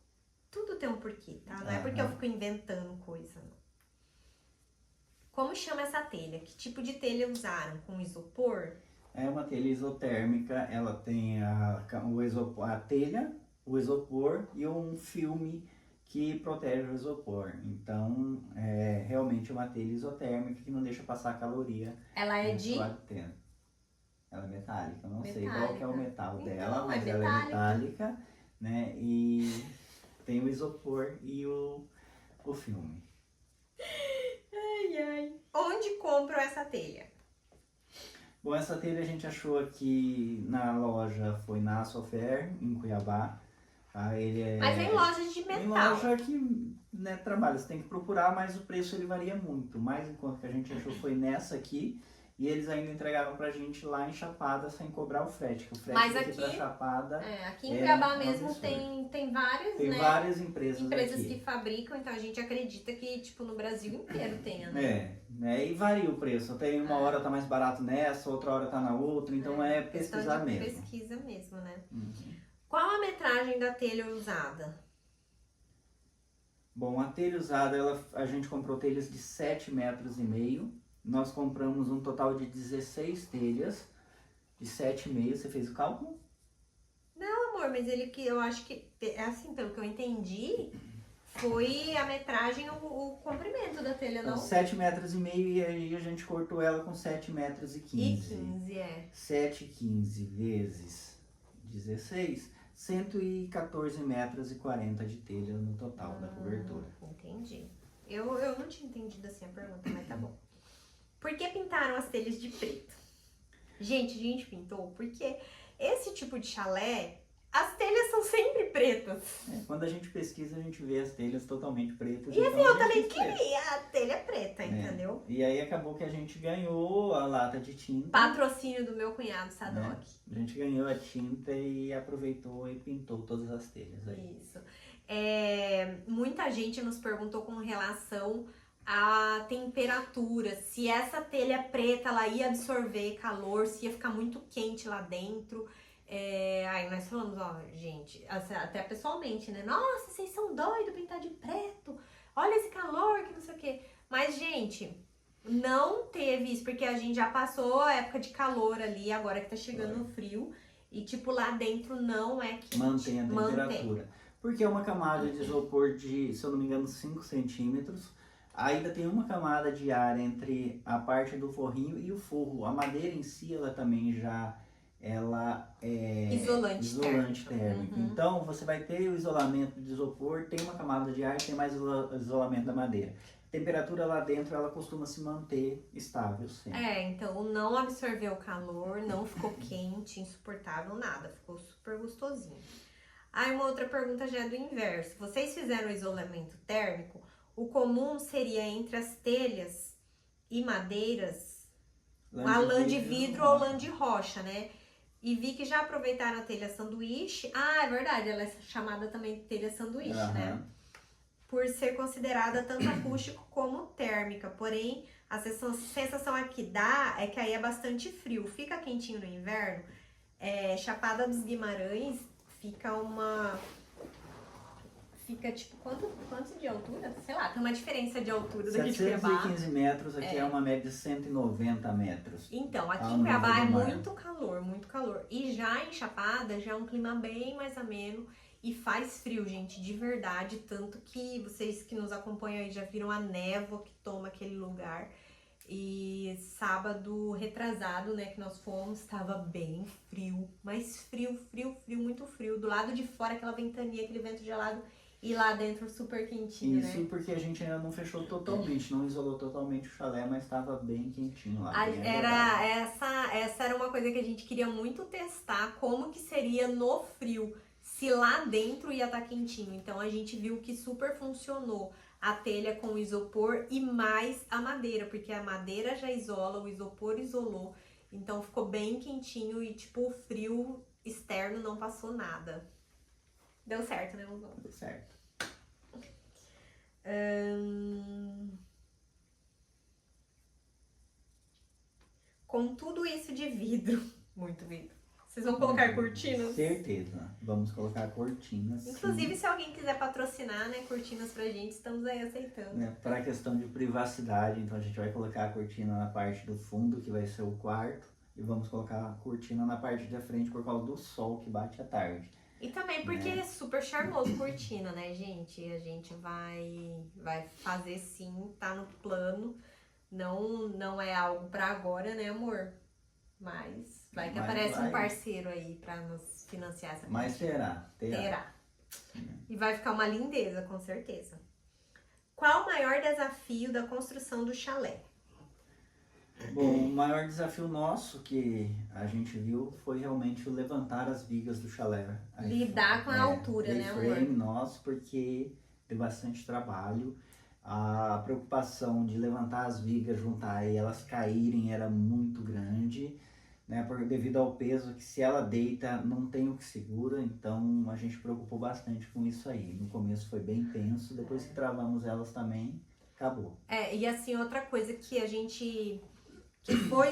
Tudo tem um porquê, tá? Não é porque eu fico inventando coisa, não. Como chama essa telha? Que tipo de telha usaram? Com isopor? É uma telha isotérmica, ela tem a telha, o isopor e um filme que protege o isopor. Então, é realmente uma telha isotérmica que não deixa passar caloria. Ela é de... Ela é metálica, eu não sei Metálica. qual que é o metal Então, dela, mas é ela é metálica. metálica, né? E tem o isopor e o filme. Ai, ai. Onde compram essa telha? Bom, essa telha a gente achou aqui na loja, foi na Sofer, em Cuiabá. Tá? Ele é... Mas em lojas de metal. Em loja que, né, trabalha, você tem que procurar, mas o preço ele varia muito. Mais enquanto que a gente achou foi nessa aqui, e eles ainda entregaram pra gente lá em Chapada sem cobrar o frete. Que o frete Mas daqui aqui, pra Chapada aqui em Cuiabá um mesmo absurdo. tem várias, Tem né? várias empresas aqui. Que fabricam, então a gente acredita que, tipo, no Brasil inteiro tenha, né? Né? E varia o preço. Tem uma hora tá mais barato nessa, outra hora tá na outra, então é pesquisar mesmo. Pesquisa mesmo, né? Uhum. Qual a metragem da telha usada? Bom, a telha usada, a gente comprou telhas de 7,5 metros. Nós compramos um total de 16 telhas de 7,5. Você fez o cálculo? Não, amor, mas eu acho que, é assim, pelo que eu entendi, foi a metragem, o comprimento da telha, não? 7,5 metros e aí a gente cortou ela com 7,15 metros. E 15, 7,15 vezes 16, 114,40 metros de telha no total da cobertura. Entendi. Eu não tinha entendido assim a pergunta, mas tá bom. Por que pintaram as telhas de preto? Gente, a gente pintou porque esse tipo de chalé, as telhas são sempre pretas. Quando a gente pesquisa, a gente vê as telhas totalmente pretas. E assim, eu também queria a telha preta, entendeu? E aí acabou que a gente ganhou a lata de tinta. Patrocínio do meu cunhado, Sadok. A gente ganhou a tinta e aproveitou e pintou todas as telhas aí. Isso. Muita gente nos perguntou com relação à temperatura, se essa telha preta ela ia absorver calor, se ia ficar muito quente lá dentro. Aí nós falamos, ó, gente, até pessoalmente, né? Nossa, vocês são doidos pintar de preto, olha esse calor, que não sei o quê. Mas, gente, não teve isso, porque a gente já passou a época de calor ali, agora que tá chegando o frio, e tipo, lá dentro não é quente. Mantém a temperatura. Porque é uma camada de isopor de, se eu não me engano, 5 centímetros. Ainda tem uma camada de ar entre a parte do forrinho e o forro. A madeira em si, ela também já... ela é isolante térmico. Uhum. Então, você vai ter o isolamento de isopor, tem uma camada de ar e tem mais isolamento da madeira. A temperatura lá dentro, ela costuma se manter estável sempre. Então não absorveu o calor, não ficou quente, insuportável, nada. Ficou super gostosinho. Aí uma outra pergunta já é do inverso. Vocês fizeram o isolamento térmico? O comum seria entre as telhas e madeiras, a lã de vidro ou lã de rocha, né? E vi que já aproveitaram a telha sanduíche. Ah, é verdade, ela é chamada também de telha sanduíche, né? Por ser considerada tanto acústico como térmica. Porém, a sensação aqui dá é que aí é bastante frio. Fica quentinho no inverno. Chapada dos Guimarães fica tipo, quanto de altura? Sei lá, tem uma diferença de altura daqui de Cuiabá. 715 metros, aqui é uma média de 190 metros. Então, aqui em Cuiabá é muito calor, muito calor. E já em Chapada, já é um clima bem mais ameno e faz frio, gente, de verdade. Tanto que vocês que nos acompanham aí já viram a névoa que toma aquele lugar. E sábado retrasado, né, que nós fomos, estava bem frio, mas frio, muito frio. Do lado de fora, aquela ventania, aquele vento gelado, e lá dentro super quentinho, Isso né? porque a gente ainda não fechou totalmente, não isolou totalmente o chalé, mas estava bem quentinho lá. Bem Era agradável. essa era uma coisa que a gente queria muito testar, como que seria no frio, se lá dentro ia estar quentinho. Então a gente viu que super funcionou a telha com isopor e mais a madeira, porque a madeira já isola, o isopor isolou, então ficou bem quentinho e tipo o frio externo não passou nada. Deu certo, né, Luzão? Deu certo. Com tudo isso de vidro, muito vidro. Vocês vão colocar cortinas? Certeza. Vamos colocar cortinas. Inclusive, sim. se alguém quiser patrocinar, né, cortinas pra gente, estamos aí aceitando. Né, para a questão de privacidade, então a gente vai colocar a cortina na parte do fundo, que vai ser o quarto, e vamos colocar a cortina na parte da frente por causa do sol que bate à tarde. E também porque é super charmoso cortina, né, gente? A gente vai fazer sim, tá no plano. Não é algo pra agora, né, amor? Mas vai que aparece um parceiro aí pra nos financiar essa Mas terá. Terá. E vai ficar uma lindeza, com certeza. Qual o maior desafio da construção do chalé? Bom, o maior desafio nosso que a gente viu foi realmente o levantar as vigas do chalé. Lidar com a altura, né, amor? Frame nosso, porque deu bastante trabalho. A preocupação de levantar as vigas, juntar e elas caírem era muito grande, né? Devido ao peso que se ela deita não tem o que segura, então a gente preocupou bastante com isso aí. No começo foi bem tenso, depois que travamos elas também, acabou. E assim, outra coisa que a gente... que foi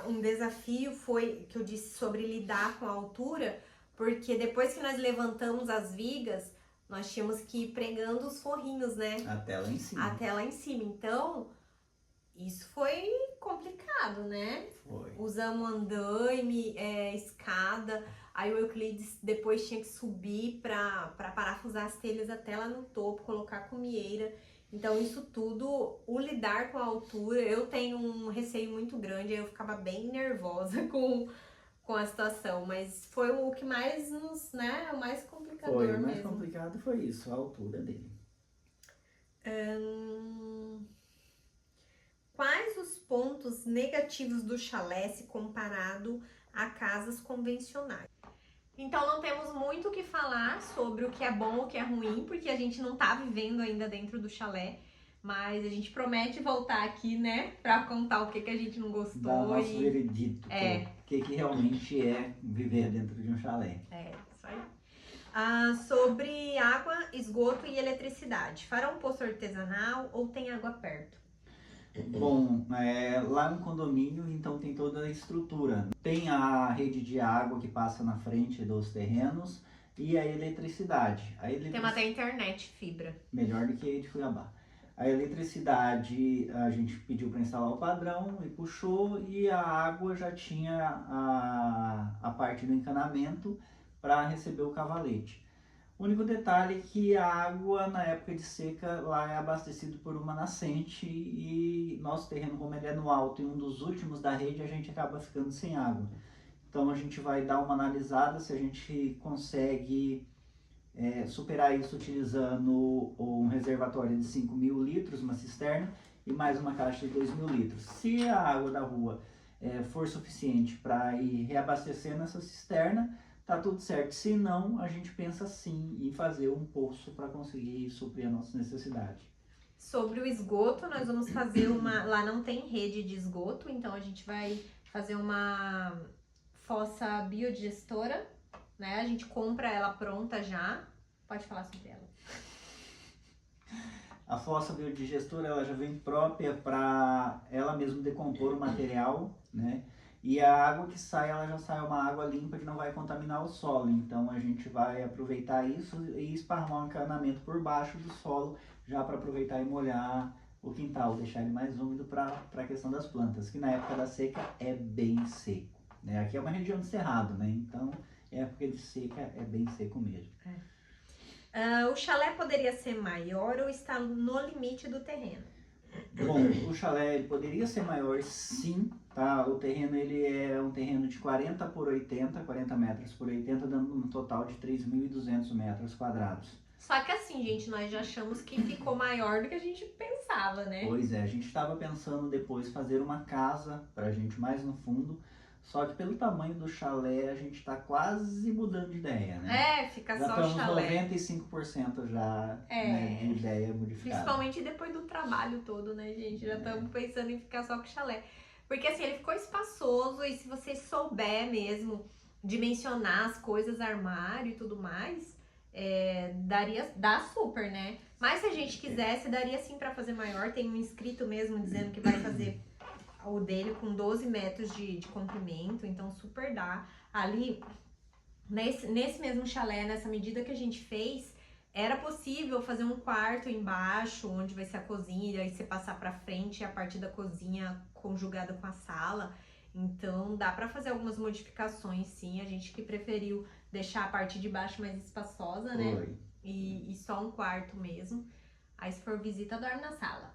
um desafio, foi que eu disse sobre lidar com a altura, porque depois que nós levantamos as vigas, nós tínhamos que ir pregando os forrinhos, né? Até lá em cima. Até lá em cima. Então, isso foi complicado, né? Foi. Usamos andaime, escada, aí o Euclides depois tinha que subir para parafusar as telhas até lá no topo, colocar comieira. Então isso tudo, o lidar com a altura, eu tenho um receio muito grande, aí eu ficava bem nervosa com a situação, mas foi o que mais nos, né, o mais complicador mesmo. Foi, o mais complicado foi isso, a altura dele. Quais os pontos negativos do chalé se comparado a casas convencionais? Então não temos muito o que falar sobre o que é bom ou o que é ruim, porque a gente não tá vivendo ainda dentro do chalé, mas a gente promete voltar aqui, né, pra contar o que a gente não gostou. Dar o nosso veredito, o que realmente é viver dentro de um chalé. Isso aí. Sobre água, esgoto e eletricidade. Farão poço artesanal ou tem água perto? Bom, lá no condomínio, então tem toda a estrutura. Tem a rede de água que passa na frente dos terrenos e a eletricidade. Tem até internet, fibra. Melhor do que a de Cuiabá. A eletricidade a gente pediu para instalar o padrão e puxou, e a água já tinha a parte do encanamento para receber o cavalete. O único detalhe é que a água na época de seca lá é abastecido por uma nascente, e nosso terreno, como ele é no alto e um dos últimos da rede, a gente acaba ficando sem água. Então a gente vai dar uma analisada se a gente consegue superar isso utilizando um reservatório de 5.000 litros, uma cisterna, e mais uma caixa de 2.000 litros. Se a água da rua for suficiente para ir reabastecendo essa cisterna, tá tudo certo. Se não, a gente pensa sim em fazer um poço para conseguir suprir a nossa necessidade. Sobre o esgoto, nós vamos fazer lá não tem rede de esgoto, então a gente vai fazer uma fossa biodigestora, né? A gente compra ela pronta já. Pode falar sobre ela. A fossa biodigestora, ela já vem própria para ela mesma decompor o material, né? E a água que sai, ela já sai uma água limpa que não vai contaminar o solo. Então a gente vai aproveitar isso e esparramar um encanamento por baixo do solo, já para aproveitar e molhar o quintal, deixar ele mais úmido para a questão das plantas, que na época da seca é bem seco, né? Aqui é uma região de cerrado, né? Então, época de seca é bem seco mesmo. O chalé poderia ser maior ou está no limite do terreno? Bom, o chalé ele poderia ser maior, sim, tá? O terreno ele é um terreno de 40 por 80, 40 metros por 80, dando um total de 3.200 metros quadrados. Só que assim, gente, nós já achamos que ficou maior do que a gente pensava, né? Pois é, a gente estava pensando depois fazer uma casa pra gente mais no fundo, só que pelo tamanho do chalé a gente está quase mudando de ideia, né? Fica Já só o estamos chalé. 95% já, né, de ideia modificada. Principalmente depois do trabalho todo, né, gente? Já estamos pensando em ficar só com o chalé. Porque assim, ele ficou espaçoso e se você souber mesmo dimensionar as coisas, armário e tudo mais, dá super, né? Mas se a gente quisesse, daria sim pra fazer maior. Tem um inscrito mesmo dizendo que vai fazer o dele com 12 metros de comprimento, então super dá. Ali, nesse mesmo chalé, nessa medida que a gente fez, era possível fazer um quarto embaixo, onde vai ser a cozinha, e aí você passar pra frente a parte da cozinha conjugada com a sala. Então dá pra fazer algumas modificações, sim. A gente que preferiu deixar a parte de baixo mais espaçosa, né? Foi. E só um quarto mesmo. Aí se for visita, dorme na sala.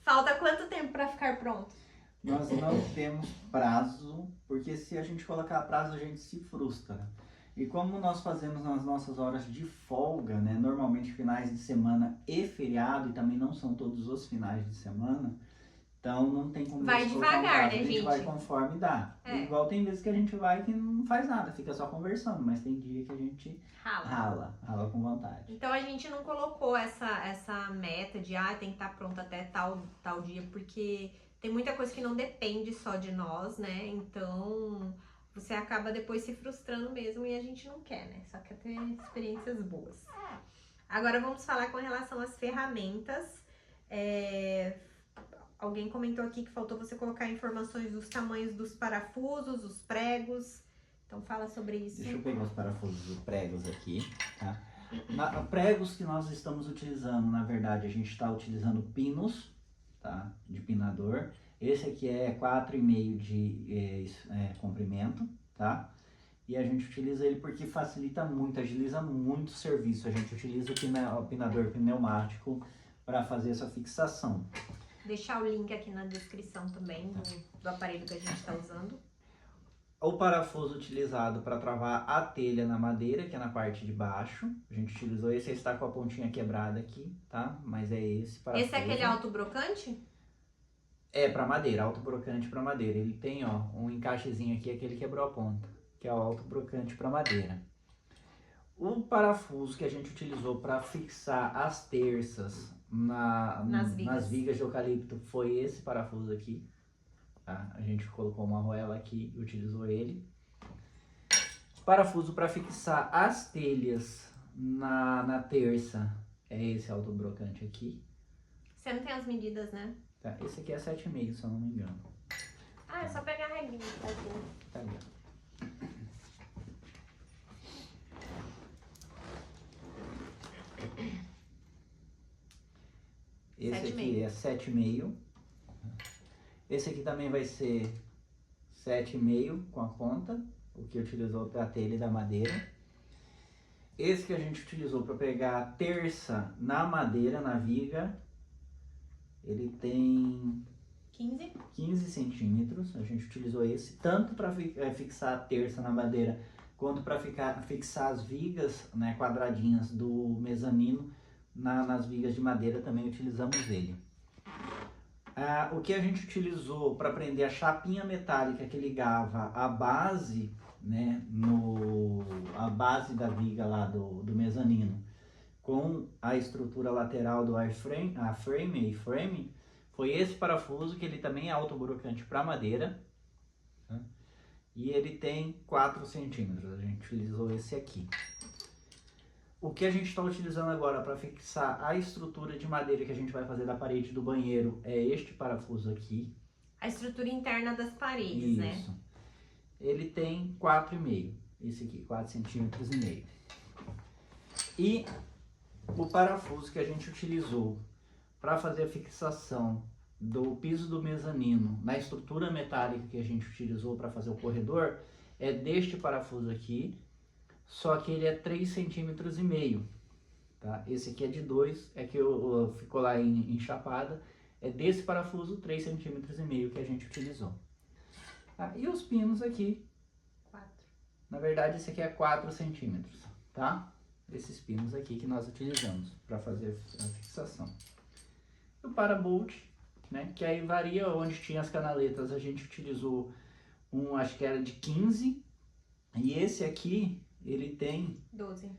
Falta quanto tempo pra ficar pronto? Nós não temos prazo, porque se a gente colocar prazo a gente se frustra. E como nós fazemos nas nossas horas de folga, né, normalmente finais de semana e feriado, e também não são todos os finais de semana, então não tem como Vai nós colocar um devagar, prazo, né, a gente vai gente? conforme dá. Igual tem vezes que a gente vai que não faz nada, fica só conversando, mas tem dia que a gente rala com vontade. Então a gente não colocou essa meta de tem que estar pronto até tal dia, porque tem muita coisa que não depende só de nós, né? Então você acaba depois se frustrando mesmo e a gente não quer, né? Só quer ter experiências boas. Agora vamos falar com relação às ferramentas. Alguém comentou aqui que faltou você colocar informações dos tamanhos dos parafusos, os pregos. Então fala sobre isso. Deixa eu pegar os parafusos e pregos aqui, tá? Pregos que nós estamos utilizando, na verdade, a gente está utilizando pinos, tá? De pinador. Esse aqui é 4,5 de comprimento, tá? E a gente utiliza ele porque facilita muito, agiliza muito o serviço. A gente utiliza o pinador pneumático para fazer essa fixação. Deixar o link aqui na descrição também do aparelho que a gente está usando. O parafuso utilizado para travar a telha na madeira, que é na parte de baixo. A gente utilizou esse, está com a pontinha quebrada aqui, tá? Mas é esse parafuso. Esse é aquele alto brocante? É, para madeira, alto brocante para madeira. Ele tem, ó, um encaixezinho aqui, aquele quebrou a ponta, que é o alto brocante para madeira. O parafuso que a gente utilizou para fixar as terças nas vigas de eucalipto foi esse parafuso aqui. Tá? A gente colocou uma arruela aqui e utilizou ele. Parafuso para fixar as telhas na terça é esse alto brocante aqui. Você não tem as medidas, né? Tá, esse aqui é 7,5, se eu não me engano. É só pegar a reguinha. Tá ali, ó. Esse aqui é 7,5. Esse aqui também vai ser 7,5 com a ponta, o que utilizou para a telha da madeira. Esse que a gente utilizou para pegar a terça na madeira, na viga, ele tem 15 centímetros. A gente utilizou esse tanto para fixar a terça na madeira, quanto para fixar as vigas, né, quadradinhas do mezanino nas vigas de madeira, também utilizamos ele. O que a gente utilizou para prender a chapinha metálica que ligava a base, né, a base da viga lá do mezanino com a estrutura lateral do A-frame, foi esse parafuso, que ele também é alto brocante para madeira, tá? E ele tem 4 centímetros, a gente utilizou esse aqui. O que a gente está utilizando agora para fixar a estrutura de madeira que a gente vai fazer da parede do banheiro é este parafuso aqui. A estrutura interna das paredes, isso, né? Isso. Ele tem 4,5. Esse aqui, 4,5 centímetros. E o parafuso que a gente utilizou para fazer a fixação do piso do mezanino na estrutura metálica que a gente utilizou para fazer o corredor é deste parafuso aqui. Só que ele é 3,5 centímetros, tá? Esse aqui é de 2, é que ficou lá em chapada. É desse parafuso 3,5 cm que a gente utilizou. Tá? E os pinos aqui, 4. na verdade esse aqui é 4 centímetros, tá? Esses pinos aqui que nós utilizamos para fazer a fixação. O parabolt, né? Que aí varia, onde tinha as canaletas a gente utilizou um, acho que era de 15. E esse aqui, ele tem 12,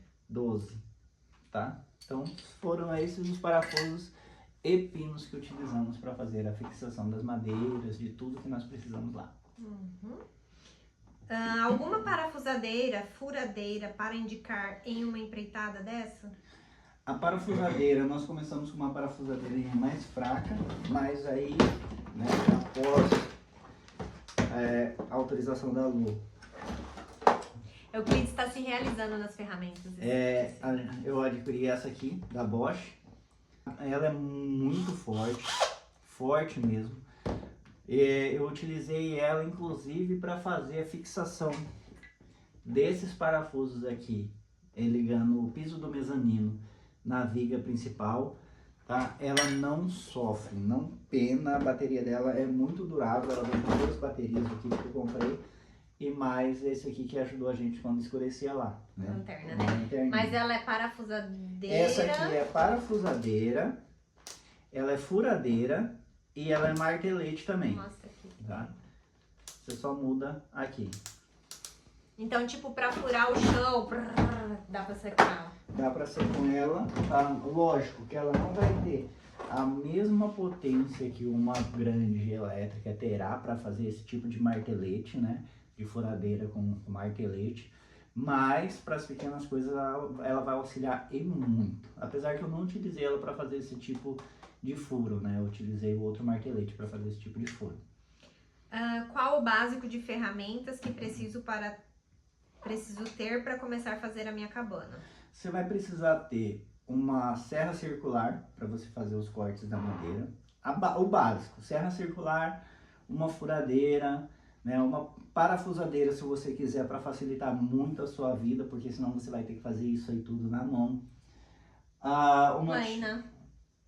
tá? Então foram esses os parafusos e pinos que utilizamos para fazer a fixação das madeiras, de tudo que nós precisamos lá. Alguma parafusadeira, furadeira para indicar em uma empreitada dessa? A parafusadeira, nós começamos com uma parafusadeira mais fraca, mas aí, né, após a autorização da Lu, Euclides está se realizando nas ferramentas. eu adquiri essa aqui, da Bosch. Ela é muito forte mesmo. Eu utilizei ela inclusive para fazer a fixação desses parafusos aqui, ligando o piso do mezanino na viga principal, tá? Ela não sofre, não pena, a bateria dela é muito durável. Ela vem com 2 baterias aqui que eu comprei e mais esse aqui que ajudou a gente quando escurecia lá, né? Lanterna, né? Mas ela é parafusadeira. Essa aqui é parafusadeira, ela é furadeira e ela é martelete também. Mostra aqui. Tá? Você só muda aqui. Então, tipo, pra furar o chão, dá pra ser com ela. Dá pra ser com ela, tá? Lógico que ela não vai ter a mesma potência que uma grande elétrica terá para fazer esse tipo de martelete, né? De furadeira com martelete. Mas para as pequenas coisas ela vai auxiliar e muito. Apesar que eu não utilizei ela para fazer esse tipo de furo, né? Eu utilizei o outro martelete para fazer esse tipo de furo. Qual o básico de ferramentas que preciso ter para começar a fazer a minha cabana? Você vai precisar ter uma serra circular para você fazer os cortes da madeira. O básico, serra circular, uma furadeira, né? Uma parafusadeira se você quiser, para facilitar muito a sua vida, porque senão você vai ter que fazer isso aí tudo na mão. Plaina.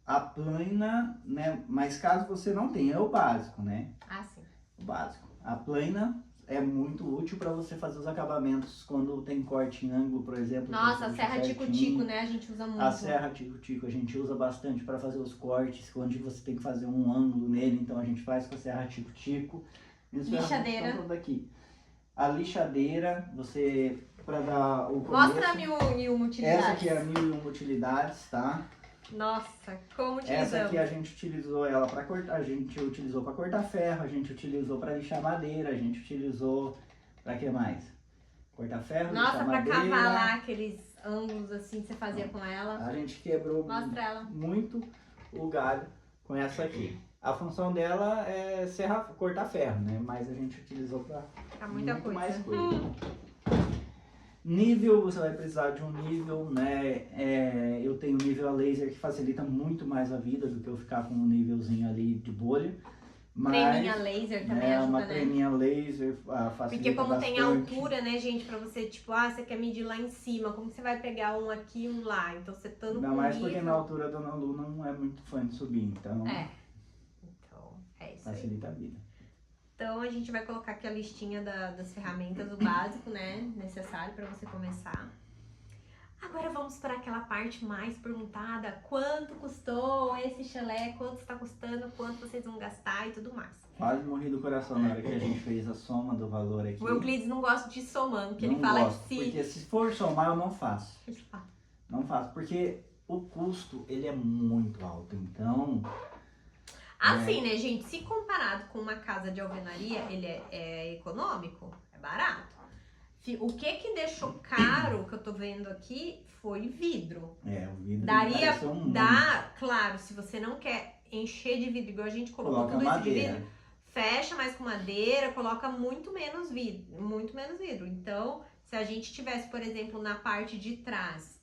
A plaina, né? Mas caso você não tenha, é o básico, né? Sim. O básico. A plaina é muito útil para você fazer os acabamentos quando tem corte em ângulo, por exemplo. Nossa, a serra tico-tico, né? A gente usa muito. A serra tico-tico a gente usa bastante para fazer os cortes, onde você tem que fazer um ângulo nele, então a gente faz com a serra tico-tico. Lixadeira. Aqui. A lixadeira, você, para dar o começo... Mostra a 1001 utilidades. Essa aqui é a 1001 utilidades, tá? Nossa, como utilizamos? Essa aqui a gente utilizou ela para cortar, a gente utilizou para cortar ferro, a gente utilizou para lixar madeira, a gente utilizou para que mais? Cortar ferro, nossa, lixar pra madeira. cavar lá aqueles ângulos assim que você fazia com ela. A gente quebrou muito o galho com essa aqui. A função dela é cortar ferro, né? Mas a gente utilizou para muito mais coisa. Nível, você vai precisar de um nível, né? Eu tenho um nível a laser que facilita muito mais a vida do que eu ficar com um nívelzinho ali de bolha. Mas, creminha laser também ajuda, uma né? creminha laser facilita porque como bastante. tem altura, né, gente, pra você, tipo, você quer medir lá em cima, como você vai pegar um aqui e um lá? Então você estando com Ainda mais nível... porque na altura a Dona Lu não é muito fã de subir, então... Então, é isso facilita aí. a vida. Então a gente vai colocar aqui a listinha das ferramentas, o básico, né, necessário para você começar. Agora vamos para aquela parte mais perguntada: quanto custou esse chalé, quanto está custando, quanto vocês vão gastar e tudo mais. Quase morri do coração na hora que a gente fez a soma do valor aqui. O Euclides não gosta de ir somando, porque ele Não fala gosto, que se... porque se for somar eu não faço. Não faço, porque o custo ele é muito alto, então... Assim, né, gente, se comparado com uma casa de alvenaria, ele é econômico, é barato. O que deixou caro, que eu tô vendo aqui, foi vidro. O vidro claro, se você não quer encher de vidro, igual a gente colocou coloca tudo isso de madeira. vidro, fecha mais com madeira, coloca muito menos vidro. Então, se a gente tivesse, por exemplo, na parte de trás,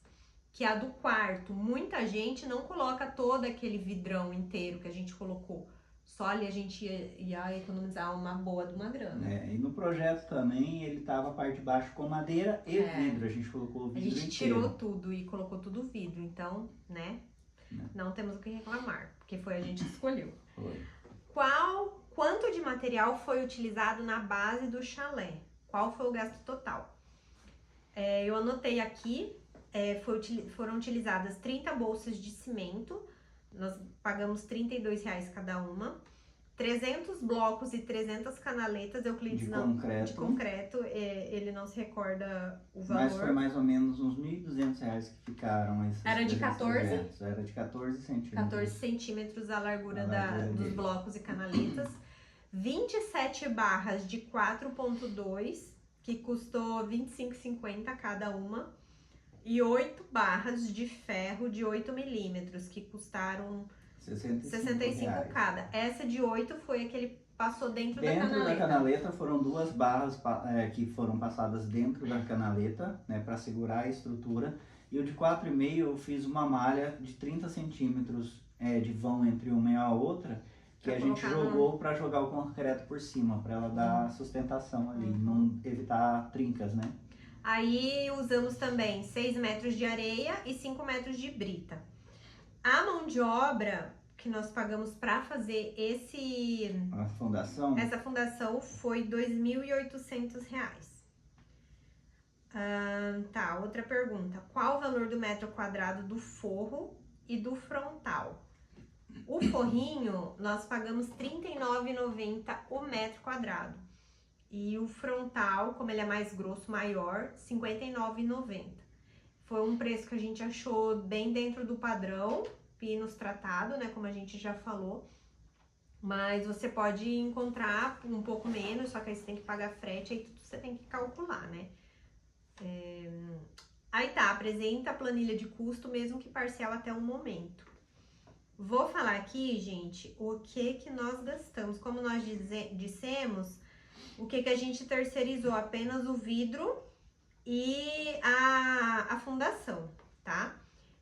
que é a do quarto, muita gente não coloca todo aquele vidrão inteiro que a gente colocou. só ali a gente ia economizar uma boa de uma grana. E no projeto também ele tava a parte de baixo com madeira e vidro. A gente colocou o A vidro gente inteiro. tirou tudo e colocou tudo vidro, então, né? Não temos o que reclamar, porque foi a gente que escolheu. Foi. Quanto de material foi utilizado na base do chalé? Qual foi o gasto total? Eu anotei aqui, foram utilizadas 30 bolsas de cimento, nós pagamos R$32 cada uma, 300 blocos e 300 canaletas, Euclides de concreto, ele não se recorda o valor. Mas foi mais ou menos uns R$1.200 que ficaram esses. Era de 14? Era de 14 centímetros. 14 centímetros a largura dos blocos e canaletas. 27 barras de 4.2, que custou R$25,50 cada uma. E 8 barras de ferro de 8 milímetros, que custaram R$65 cada. Essa de 8 foi a que ele passou dentro da canaleta. Dentro da canaleta foram 2 barras que foram passadas dentro da canaleta, né, para segurar a estrutura. E o de 4,5 eu fiz uma malha de 30 centímetros de vão entre uma e a outra, que a gente jogou para jogar o concreto por cima, para ela dar sustentação ali, não evitar trincas, né? Aí usamos também 6 metros de areia e 5 metros de brita. A mão de obra que nós pagamos para fazer essa fundação foi R$2.800. Tá, outra pergunta. Qual o valor do metro quadrado do forro e do frontal? O forrinho nós pagamos R$39,90 o metro quadrado. E o frontal, como ele é mais grosso, maior, R$59,90. Foi um preço que a gente achou bem dentro do padrão, pinos tratado, né, como a gente já falou. Mas você pode encontrar um pouco menos, só que aí você tem que pagar frete, aí tudo você tem que calcular, né. Aí tá, apresenta a planilha de custo, mesmo que parcela até um momento. Vou falar aqui, gente, o que nós gastamos. Como nós dissemos, o que a gente terceirizou? Apenas o vidro e a fundação, tá?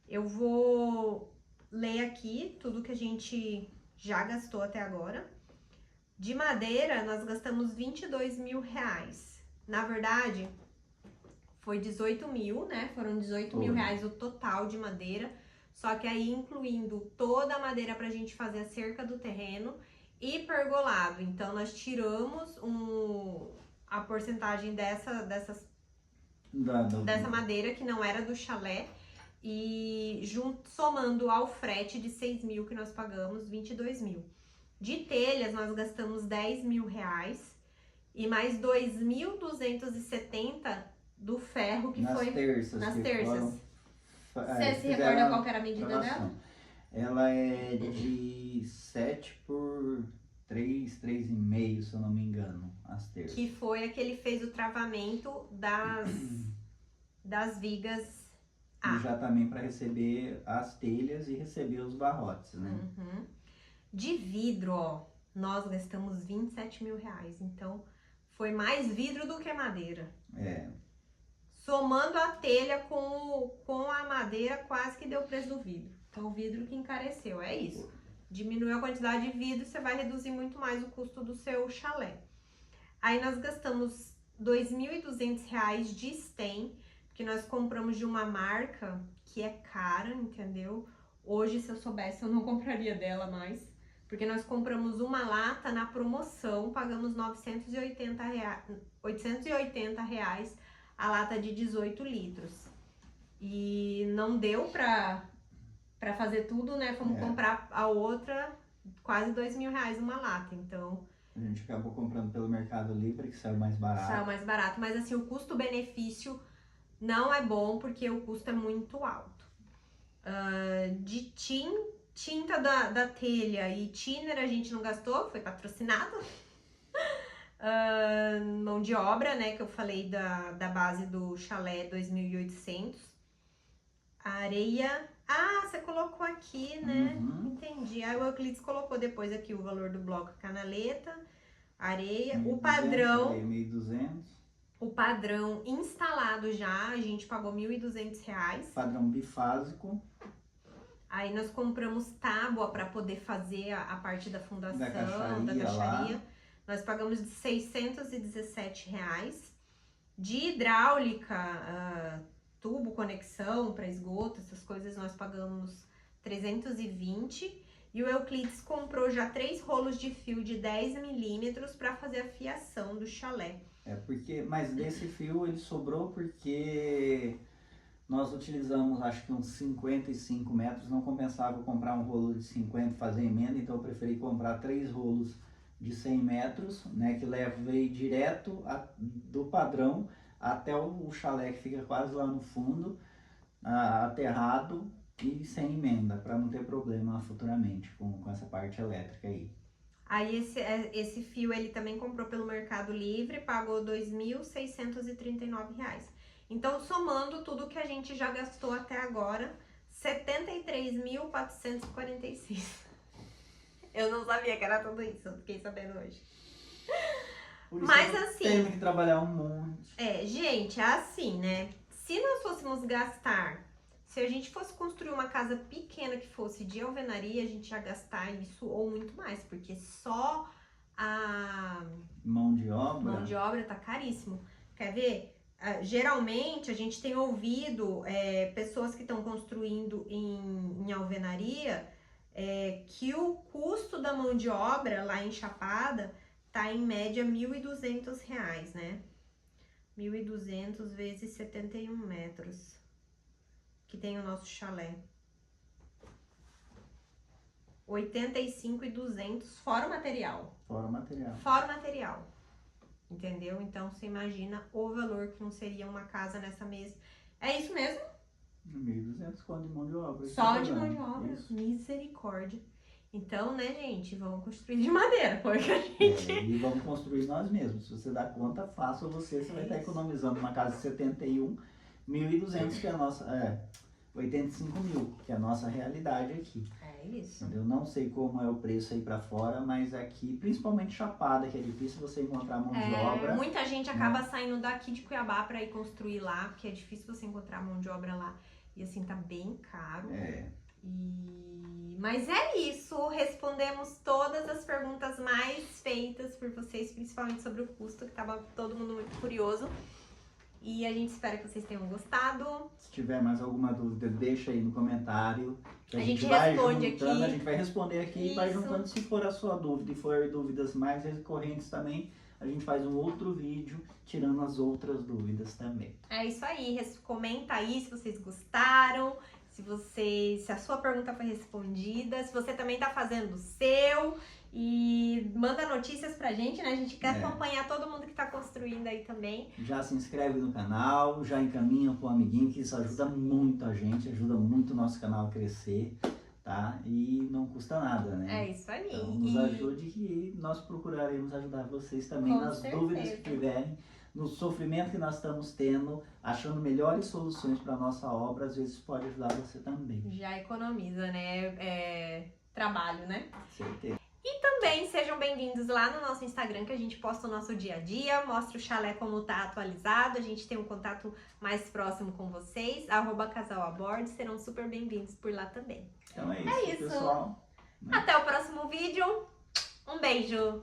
Eu vou ler aqui tudo que a gente já gastou até agora. De madeira, nós gastamos R$22.000. Na verdade, foi 18 mil, né? Foram 18 mil reais o total de madeira. Só que aí incluindo toda a madeira pra gente fazer a cerca do terreno e pergolado. Então, nós tiramos a porcentagem dessa madeira que não era do chalé. E somando ao frete de 6 mil que nós pagamos, 22 mil. De telhas, nós gastamos R$10.000 e mais 2.270 do ferro, que nas foi terças. Você se recorda qual que era a medida dela? Ela é de 7 por 3,5, se eu não me engano, as terças. Que foi a que ele fez o travamento das vigas. E já também para receber as telhas e receber os barrotes, né? De vidro, ó, nós gastamos R$27.000. Então, foi mais vidro do que madeira. Somando a telha com a madeira, quase que deu o preço do vidro. Então, o vidro que encareceu, é isso. Diminuiu a quantidade de vidro, você vai reduzir muito mais o custo do seu chalé. Aí, nós gastamos R$2.200 de stem, que nós compramos de uma marca que é cara, entendeu? Hoje, se eu soubesse, eu não compraria dela mais. Porque nós compramos uma lata na promoção, pagamos R$880 a lata de 18 litros. E não deu pra fazer tudo, né? Fomos comprar a outra, quase R$2.000 uma lata, então... A gente acabou comprando pelo Mercado Livre, que saiu mais barato. Saiu mais barato, mas assim, o custo-benefício não é bom, porque o custo é muito alto. De tinta da telha e thinner a gente não gastou, foi patrocinado. Mão de obra, né, que eu falei da base do chalé, 2.800. Areia, você colocou aqui, né? Entendi. Aí o Euclides colocou depois aqui o valor do bloco canaleta, areia, 1.200, o padrão. 1.200. O padrão instalado já, a gente pagou R$1.200. Padrão bifásico. Aí nós compramos tábua para poder fazer a parte da fundação, Da da caixaria caixaria. lá. Nós pagamos de R$ 617. De hidráulica, tubo, conexão para esgoto, essas coisas nós pagamos 320. E o Euclides comprou já 3 rolos de fio de 10 milímetros para fazer a fiação do chalé. Mas desse fio ele sobrou porque nós utilizamos acho que uns 55 metros, não compensava eu comprar um rolo de 50 e fazer emenda, então eu preferi comprar 3 rolos de 100 metros, né, que levei direto do padrão até o chalé que fica quase lá no fundo, aterrado e sem emenda, para não ter problema futuramente com essa parte elétrica aí. Aí esse fio ele também comprou pelo Mercado Livre, pagou R$ 2.639. Então, somando tudo que a gente já gastou até agora, R$ 73.446. Eu não sabia que era tudo isso, eu fiquei sabendo hoje. Por isso Mas eu assim, tenho que trabalhar um monte. Gente, é assim, né? Se nós fôssemos gastar, se a gente fosse construir uma casa pequena que fosse de alvenaria, a gente ia gastar isso ou muito mais, porque só a Mão de obra tá caríssimo. Quer ver? Geralmente a gente tem ouvido pessoas que estão construindo em alvenaria que o custo da mão de obra lá em Chapada tá em média R$ 1.200, né? 1.200 vezes 71 metros, que tem o nosso chalé. 85.200 fora o material. Fora o material. Fora o material. Entendeu? Então você imagina o valor que não seria uma casa nessa mesa. É isso mesmo? 1.200 conto de mão de obra. Só de mão de obra. Isso. Misericórdia. Então, né, gente, vamos construir de madeira, porque a gente... E vamos construir nós mesmos. Se você dá conta, faça você vai estar economizando uma casa de 71, 1.200, que é a nossa... 85 mil, que é a nossa realidade aqui. É isso. Eu não sei como é o preço aí pra fora, mas aqui, principalmente Chapada, que é difícil você encontrar mão de obra. Muita gente acaba saindo daqui de Cuiabá pra ir construir lá, porque é difícil você encontrar mão de obra lá. E assim, tá bem caro. Mas é isso, respondemos todas as perguntas mais feitas por vocês, principalmente sobre o custo, que tava todo mundo muito curioso. E a gente espera que vocês tenham gostado. Se tiver mais alguma dúvida, deixa aí no comentário. Que A gente vai responde juntando, aqui. a gente vai responder aqui e vai Isso. juntando se for a sua dúvida. E for dúvidas mais recorrentes também, a gente faz um outro vídeo tirando as outras dúvidas também. É isso aí, comenta aí se vocês gostaram, se a sua pergunta foi respondida, se você também tá fazendo o seu. E manda notícias pra gente, né? A gente quer acompanhar todo mundo que tá construindo aí também. Já se inscreve no canal, já encaminha pro amiguinho, que isso ajuda muito a gente, ajuda muito o nosso canal a crescer, tá? E não custa nada, né? É isso aí. Então nos ajude que nós procuraremos ajudar vocês também Com nas certeza. dúvidas que tiverem, no sofrimento que nós estamos tendo, achando melhores soluções para nossa obra, às vezes pode ajudar você também. Já economiza, né? Trabalho, né? Certeza. E também sejam bem-vindos lá no nosso Instagram, que a gente posta o nosso dia a dia, mostra o chalé como tá atualizado, a gente tem um contato mais próximo com vocês, @casalabordo, serão super bem-vindos por lá também. Então é isso, pessoal. Até o próximo vídeo, um beijo!